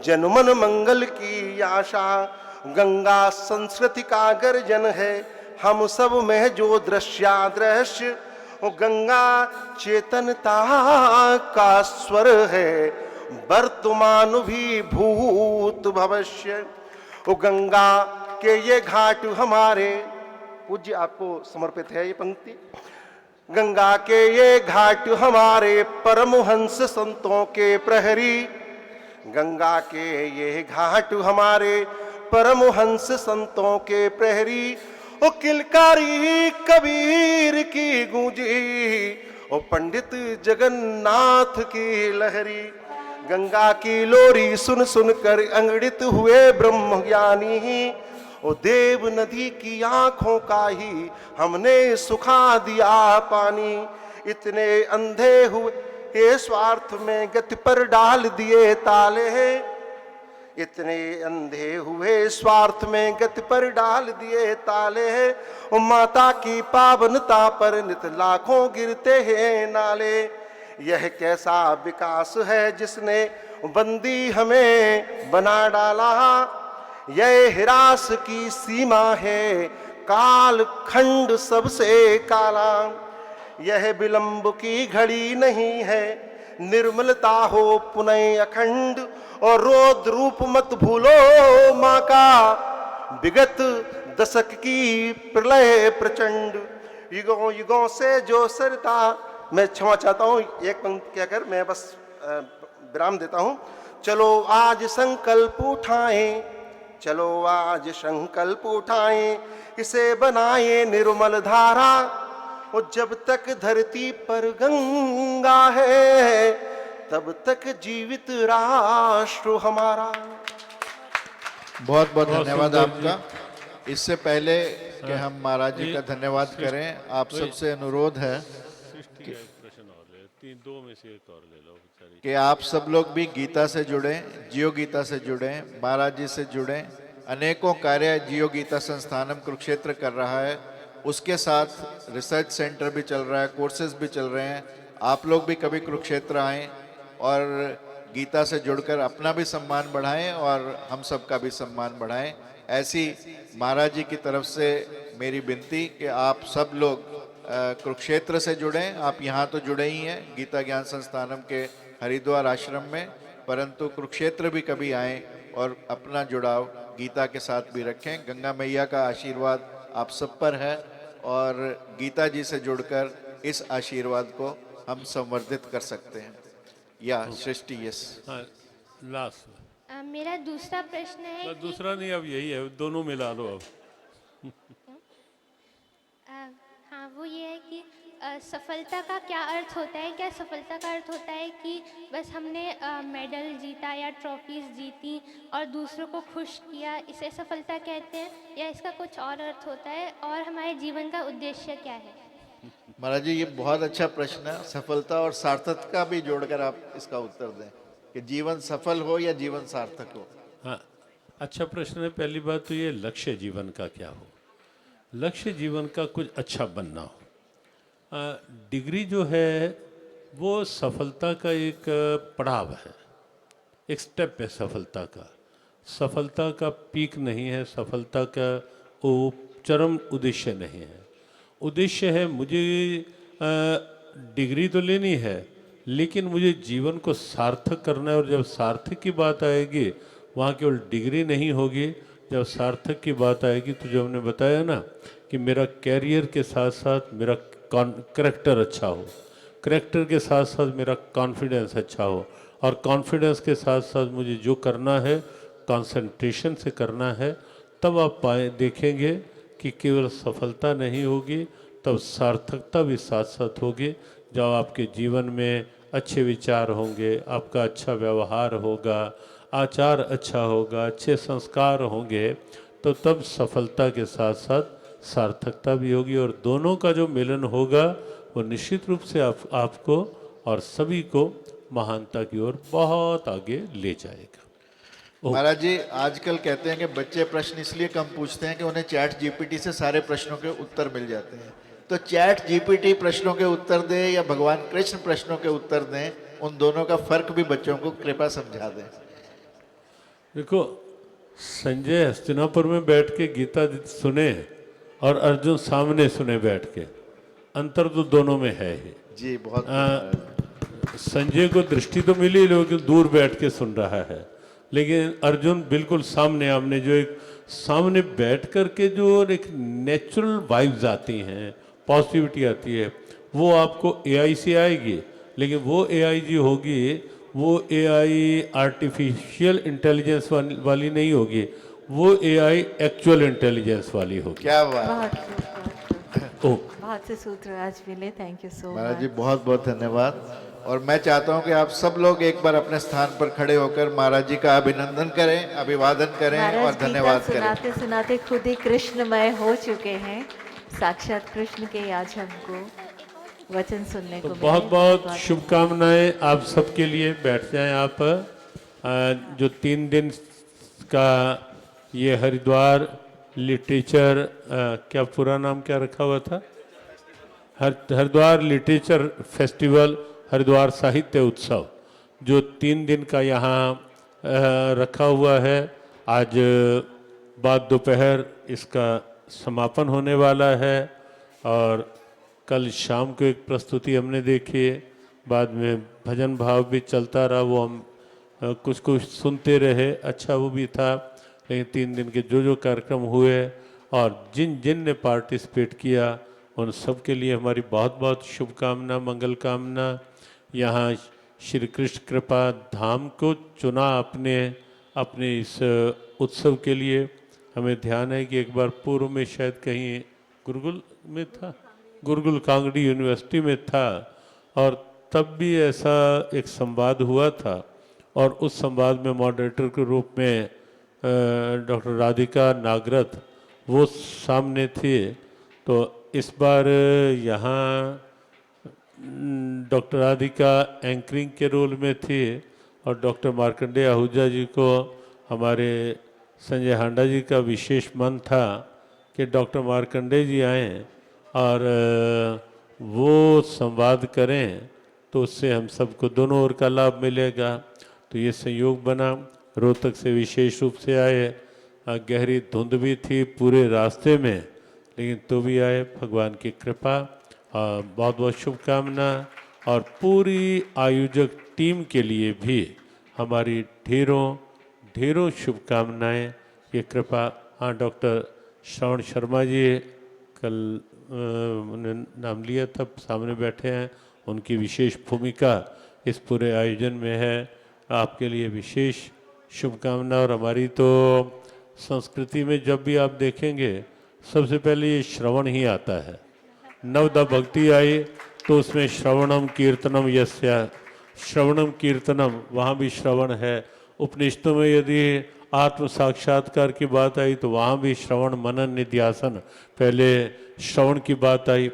जनमन मंगल की आशा। गंगा संस्कृति का गर्जन है, हम सब में जो दृश्यादृश्य। ओ गंगा चेतनता का स्वर है, वर्तमान भी भूत भविष्य। ओ गंगा के ये घाट हमारे, पूज्य आपको समर्पित है ये पंक्ति। गंगा के ये घाट हमारे परमहंस संतों के प्रहरी। गंगा के ये घाट हमारे परमहंस संतों के प्रहरी। ओ किलकारी कबीर की गूंजी, ओ पंडित जगन्नाथ की लहरी। गंगा की लोरी सुन सुन कर अंगड़ित हुए ब्रह्म ज्ञानी। ओ देव नदी की आंखों का ही हमने सुखा दिया पानी। इतने अंधे हुए ये स्वार्थ में गति पर डाल दिए ताले। इतने अंधे हुए स्वार्थ में गति पर डाल दिए ताले। ओ माता की पावनता पर नित लाखों गिरते हैं नाले। यह कैसा विकास है जिसने बंदी हमें बना डाला। यह हिरास की सीमा है, काल खंड सबसे काला। यह विलंब की घड़ी नहीं है, निर्मलता हो पुनः अखंड। और रोद रूप मत भूलो माँ का, विगत दशक की प्रलय प्रचंड। युगों युगों से जो सरता, मैं क्षमा चाहता हूँ एक पंक्ति कहकर मैं बस विराम देता हूँ। चलो आज संकल्प उठाएं, चलो आज संकल्प उठाएं, इसे बनाए निर्मल धारा। और जब तक धरती पर गंगा है, तब तक जीवित राष्ट्र हमारा। बहुत बहुत धन्यवाद आपका। इससे पहले कि हम महाराज जी का धन्यवाद करें, आप सबसे अनुरोध है सृष्टि का एक प्रश्न और ले, 2 में से एक और ले लो बेचारी। कि आप सब लोग भी गीता से जुड़ें, जियो गीता से जुड़ें, महाराज जी से जुड़ें। अनेकों कार्य जियो गीता संस्थानम कुरुक्षेत्र कर रहा है। उसके साथ रिसर्च सेंटर भी चल रहा है, कोर्सेज भी चल रहे हैं। आप लोग भी कभी कुरुक्षेत्र आएँ और गीता से जुड़कर अपना भी सम्मान बढ़ाएं और हम सब का भी सम्मान बढ़ाएं। ऐसी महाराज जी की तरफ से मेरी विनती कि आप सब लोग कुरुक्षेत्र से जुड़ें। आप यहाँ तो जुड़े ही हैं गीता ज्ञान संस्थानम के हरिद्वार आश्रम में, परंतु कुरुक्षेत्र भी कभी आएं और अपना जुड़ाव गीता के साथ भी रखें। गंगा मैया का आशीर्वाद आप सब पर है और गीता जी से जुड़कर इस आशीर्वाद को हम संवर्धित कर सकते हैं। या सृष्टि यस। हाँ, लास्ट मेरा दूसरा प्रश्न है कि दूसरा नहीं, अब यही है, दोनों मिला लो अब। हाँ, वो ये है कि सफलता का क्या अर्थ होता है? क्या सफलता का अर्थ होता है कि बस हमने मेडल जीता या ट्रॉफीज जीती और दूसरों को खुश किया, इसे सफलता कहते हैं, या इसका कुछ और अर्थ होता है? और हमारे जीवन का उद्देश्य क्या है? महाराज जी, ये बहुत अच्छा प्रश्न है। सफलता और सार्थकता भी जोड़कर आप इसका उत्तर दें कि जीवन सफल हो या जीवन सार्थक हो। हाँ, अच्छा प्रश्न है। पहली बात तो ये लक्ष्य जीवन का क्या हो। लक्ष्य जीवन का कुछ अच्छा बनना हो। डिग्री जो है वो सफलता का एक पड़ाव है, एक स्टेप है सफलता का। सफलता का पीक नहीं है, सफलता का वो चरम उद्देश्य नहीं है। उद्देश्य है मुझे डिग्री तो लेनी है, लेकिन मुझे जीवन को सार्थक करना है। और जब सार्थक की बात आएगी वहाँ केवल डिग्री नहीं होगी। जब सार्थक की बात आएगी तो जो हमने बताया ना कि मेरा कैरियर के साथ साथ मेरा करैक्टर अच्छा हो, करैक्टर के साथ साथ मेरा कॉन्फिडेंस अच्छा हो, और कॉन्फिडेंस के साथ साथ मुझे जो करना है कंसंट्रेशन से करना है, तब आप देखेंगे कि केवल सफलता नहीं होगी, तब सार्थकता भी साथ साथ होगी। जब आपके जीवन में अच्छे विचार होंगे, आपका अच्छा व्यवहार होगा, आचार अच्छा होगा, अच्छे संस्कार होंगे, तो तब सफलता के साथ साथ सार्थकता भी होगी। और दोनों का जो मिलन होगा वो निश्चित रूप से आपको और सभी को महानता की ओर बहुत आगे ले जाएगा। महाराज जी, आजकल कहते हैं कि बच्चे प्रश्न इसलिए कम पूछते हैं कि उन्हें चैट जीपीटी से सारे प्रश्नों के उत्तर मिल जाते हैं। तो चैट जीपीटी प्रश्नों के उत्तर दे या भगवान कृष्ण प्रश्नों के उत्तर दें, उन दोनों का फर्क भी बच्चों को कृपया समझा दें। देखो, संजय हस्तिनापुर में बैठ के गीता सुने और अर्जुन सामने सुने बैठ के, अंतर तो दोनों में है ही। जी बहुत संजय को दृष्टि तो मिली, लेकिन दूर बैठ के सुन रहा है। लेकिन अर्जुन बिल्कुल सामने आमने, जो एक सामने बैठ कर के जो एक नेचुरल वाइब्स आती हैं, पॉजिटिविटी आती है, वो आपको एआई से आएगी। लेकिन वो एआई जो होगी वो एआई आर्टिफिशियल इंटेलिजेंस वाली नहीं होगी, वो एआई एक्चुअल इंटेलिजेंस वाली होगी। क्या बात। बहुत से सूत्र आज मिले। थैंक यू सो मच महाराज जी, बहुत बहुत धन्यवाद। और मैं चाहता हूं कि आप सब लोग एक बार अपने स्थान पर खड़े होकर महाराज जी का अभिनंदन करें, अभिवादन करें और धन्यवाद करें। सुनाते सुनाते खुद ही कृष्णमय हो चुके हैं। साक्षात कृष्ण के आज हमको वचन सुनने को मिले। बहुत बहुत शुभकामनाएं आप सबके लिए। बैठ जाएं आप। जो 3 दिन का ये हरिद्वार लिटरेचर, क्या पूरा नाम क्या रखा हुआ था, हरिद्वार लिटरेचर फेस्टिवल, हरिद्वार साहित्य उत्सव, जो 3 दिन का यहाँ रखा हुआ है, आज बाद दोपहर इसका समापन होने वाला है। और कल शाम को एक प्रस्तुति हमने देखी, बाद में भजन भाव भी चलता रहा, वो हम कुछ कुछ सुनते रहे, अच्छा वो भी था। लेकिन 3 दिन के जो कार्यक्रम हुए और जिन जिन ने पार्टिसिपेट किया, उन सब के लिए हमारी बहुत बहुत शुभकामना, मंगल कामना। यहाँ श्री कृष्ण कृपा धाम को चुना आपने अपने इस उत्सव के लिए। हमें ध्यान है कि एक बार पूर्व में शायद कहीं गुरुकुल में था, गुरुकुल कांगड़ी यूनिवर्सिटी में था, और तब भी ऐसा एक संवाद हुआ था। और उस संवाद में मॉडरेटर के रूप में डॉक्टर राधिका नागरथ वो सामने थे। तो इस बार यहाँ डॉक्टर राधिका एंकरिंग के रोल में थी, और डॉक्टर मार्कंडेय आहूजा जी को हमारे संजय हांडा जी का विशेष मन था कि डॉक्टर मार्कंडे जी आएँ और वो संवाद करें तो उससे हम सबको दोनों ओर का लाभ मिलेगा। तो ये संयोग बना, रोहतक से विशेष रूप से आए, गहरी धुंध भी थी पूरे रास्ते में, लेकिन तो भी आए, भगवान की कृपा। बहुत बहुत शुभकामना। और पूरी आयोजक टीम के लिए भी हमारी ढेरों शुभकामनाएं। ये कृपा। हाँ, डॉक्टर श्रवण शर्मा जी कल उन्होंने नाम लिया था, सामने बैठे हैं, उनकी विशेष भूमिका इस पूरे आयोजन में है। आपके लिए विशेष शुभकामना। और हमारी तो संस्कृति में जब भी आप देखेंगे सबसे पहले ये श्रवण ही आता है। नवदा भक्ति आई तो उसमें श्रवणम कीर्तनम यस्या, श्रवणम कीर्तनम, वहाँ भी श्रवण है। उपनिषदों में यदि आत्म साक्षात्कार की बात आई तो वहाँ भी श्रवण मनन निध्यासन, पहले श्रवण की बात आई।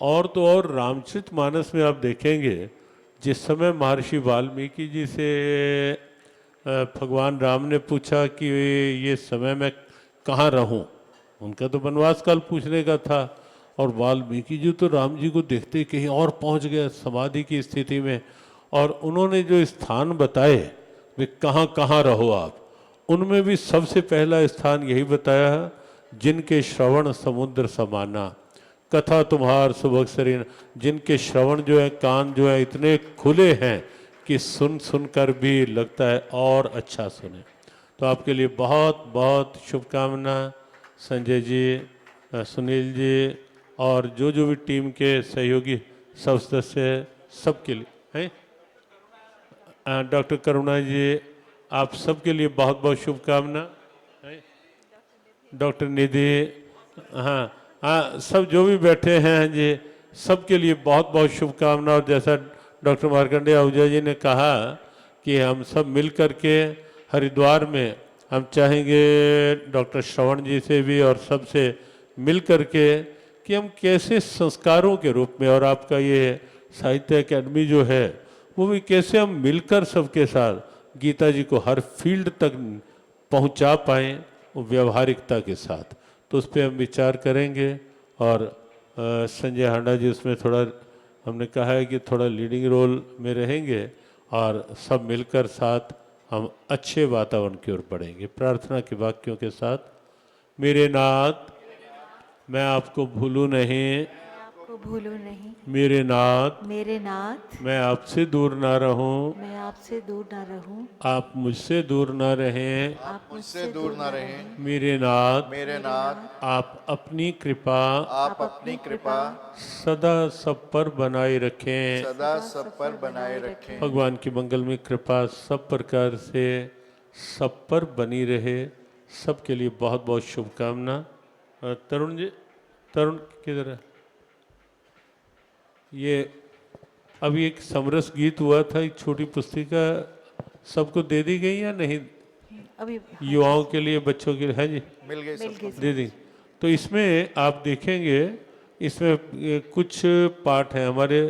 और तो और रामचरितमानस में आप देखेंगे जिस समय महर्षि वाल्मीकि जी से भगवान राम ने पूछा कि ये समय मैं कहाँ रहूं, उनका तो वनवास काल पूछने का था, और वाल्मीकि जी तो राम जी को देखते ही कहीं और पहुंच गए समाधि की स्थिति में। और उन्होंने जो स्थान बताए वे कहाँ कहाँ रहो आप, उनमें भी सबसे पहला स्थान यही बताया, जिनके श्रवण समुद्र समाना, कथा तुम्हार सुभगसरी, जिनके श्रवण जो है, कान जो है इतने खुले हैं कि सुन सुनकर भी लगता है और अच्छा सुने। तो आपके लिए बहुत बहुत शुभकामना संजय जी, सुनील जी और जो जो भी टीम के सहयोगी सब सदस्य, सबके लिए हैं। डॉक्टर करुणा जी, आप सबके लिए बहुत बहुत शुभकामना। डॉक्टर निधि, हाँ हाँ, सब जो भी बैठे हैं जी, सबके लिए बहुत बहुत शुभकामना। और जैसा डॉक्टर मार्कंडेय आहूजा जी ने कहा कि हम सब मिल कर के हरिद्वार में हम चाहेंगे डॉक्टर श्रवण जी से भी और सबसे मिल कर के कि हम कैसे संस्कारों के रूप में, और आपका ये साहित्य अकेडमी जो है वो भी कैसे हम मिलकर सबके साथ गीता जी को हर फील्ड तक पहुंचा पाएँ वो व्यवहारिकता के साथ। तो उस पर हम विचार करेंगे। और संजय हांडा जी उसमें थोड़ा हमने कहा है कि थोड़ा लीडिंग रोल में रहेंगे और सब मिलकर साथ हम अच्छे वातावरण की ओर बढ़ेंगे। प्रार्थना के वाक्यों के साथ। मेरे नाथ मैं आपको भूलूं नहीं, आपको भूलूं नहीं, मेरे नाथ मैं आपसे दूर ना रहूं, आपसे दूर ना रहूं, आप मुझसे दूर ना रहें, आप मुझसे दूर ना रहें। मेरे नाथ आप अपनी कृपा सदा सब पर बनाए रखें, सदा सब पर बनाए रखें। भगवान की मंगलमय कृपा सब प्रकार से सब पर बनी रहे। सबके लिए बहुत बहुत शुभकामना। तरुण जी, तरुण किधर है? ये अभी एक समरस गीत हुआ था, एक छोटी पुस्तिका सबको दे दी गई या नहीं? अभी युवाओं के लिए, बच्चों के लिए है जी, मिल गई सबको। दे दी। तो इसमें आप देखेंगे, इसमें कुछ पाठ हैं हमारे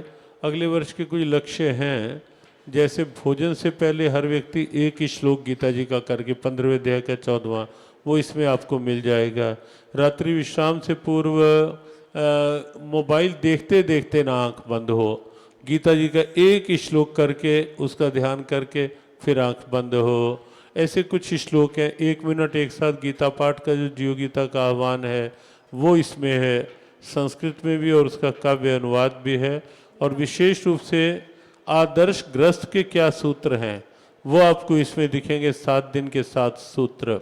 अगले वर्ष के, कुछ लक्ष्य हैं। जैसे भोजन से पहले हर व्यक्ति एक ही श्लोक गीता जी का करके 15वें अध्याय का 14वां, वो इसमें आपको मिल जाएगा। रात्रि विश्राम से पूर्व मोबाइल देखते देखते ना आंख बंद हो, गीता जी का एक ही श्लोक करके उसका ध्यान करके फिर आंख बंद हो। ऐसे कुछ श्लोक हैं। 1 मिनट एक साथ गीता पाठ का जो जीव गीता का आह्वान है वो इसमें है, संस्कृत में भी और उसका काव्य अनुवाद भी है। और विशेष रूप से आदर्श ग्रस्त के क्या सूत्र हैं वो आपको इसमें दिखेंगे, 7 दिन के 7 सूत्र।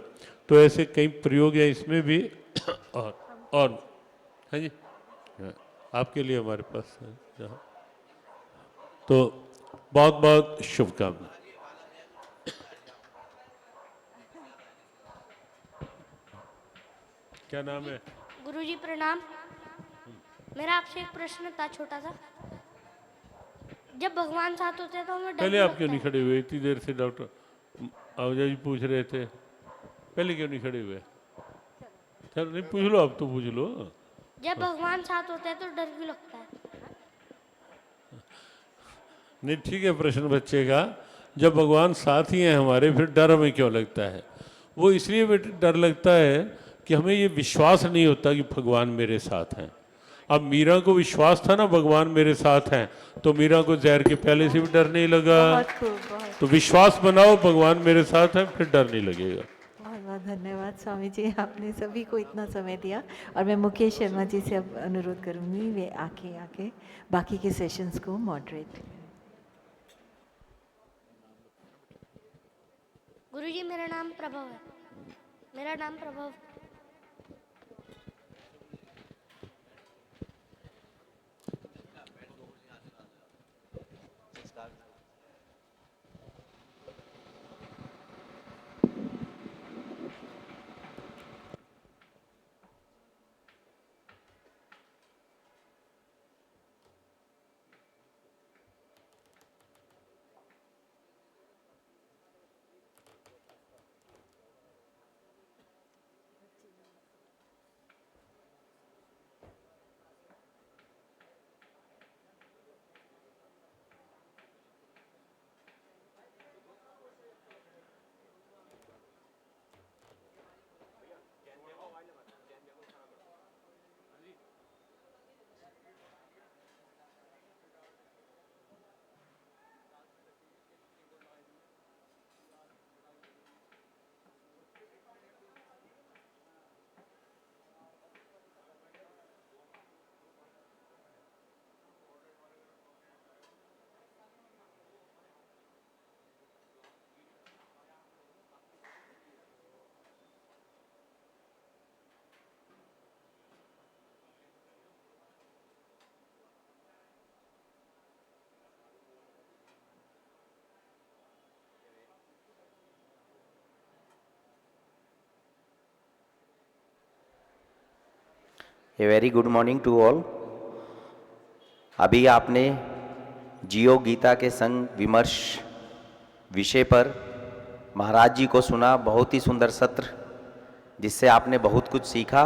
तो ऐसे कई प्रयोग हैं इसमें भी। और है जी, आपके लिए हमारे पास है। तो बहुत बहुत शुभकामनाएं। क्या नाम है? गुरुजी प्रणाम। मेरा आपसे एक प्रश्न था, छोटा सा। जब भगवान साथ होते हैं तो हमें डर पहले भी आप क्यों लगता नहीं है। खड़े हुए? इतनी देर से डॉक्टर आहूजा जी पूछ रहे थे, पहले क्यों नहीं खड़े हुए? चलो नहीं, पूछ लो, अब तो पूछ लो। जब भगवान साथ होते हैं तो डर भी लगता है। नहीं, ठीक है प्रश्न बच्चे का। जब भगवान साथ ही हैं हमारे, फिर डर हमें क्यों लगता है? वो इसलिए डर लगता है कि हमें ये विश्वास नहीं होता कि भगवान मेरे साथ हैं। अब मीरा को विश्वास था ना भगवान मेरे साथ हैं, तो मीरा को जहर के पहले से भी डर नहीं लगा। बहुत खूब, बहुत तो विश्वास बनाओ भगवान मेरे साथ हैं, फिर डर नहीं लगेगा। बहुत बहुत धन्यवाद स्वामी जी, आपने सभी को इतना समय दिया। और मैं मुकेश शर्मा जी से अब अनुरोध करूंगी वे आके बाकी के सेशंस को मॉडरेट करें। गुरुजी मेरा नाम प्रभव है। मेरा नाम Prabhav. A very good morning to all. अभी आपने जियो गीता के संग विमर्श विषय पर महाराज जी को सुना। बहुत ही सुंदर सत्र, जिससे आपने बहुत कुछ सीखा।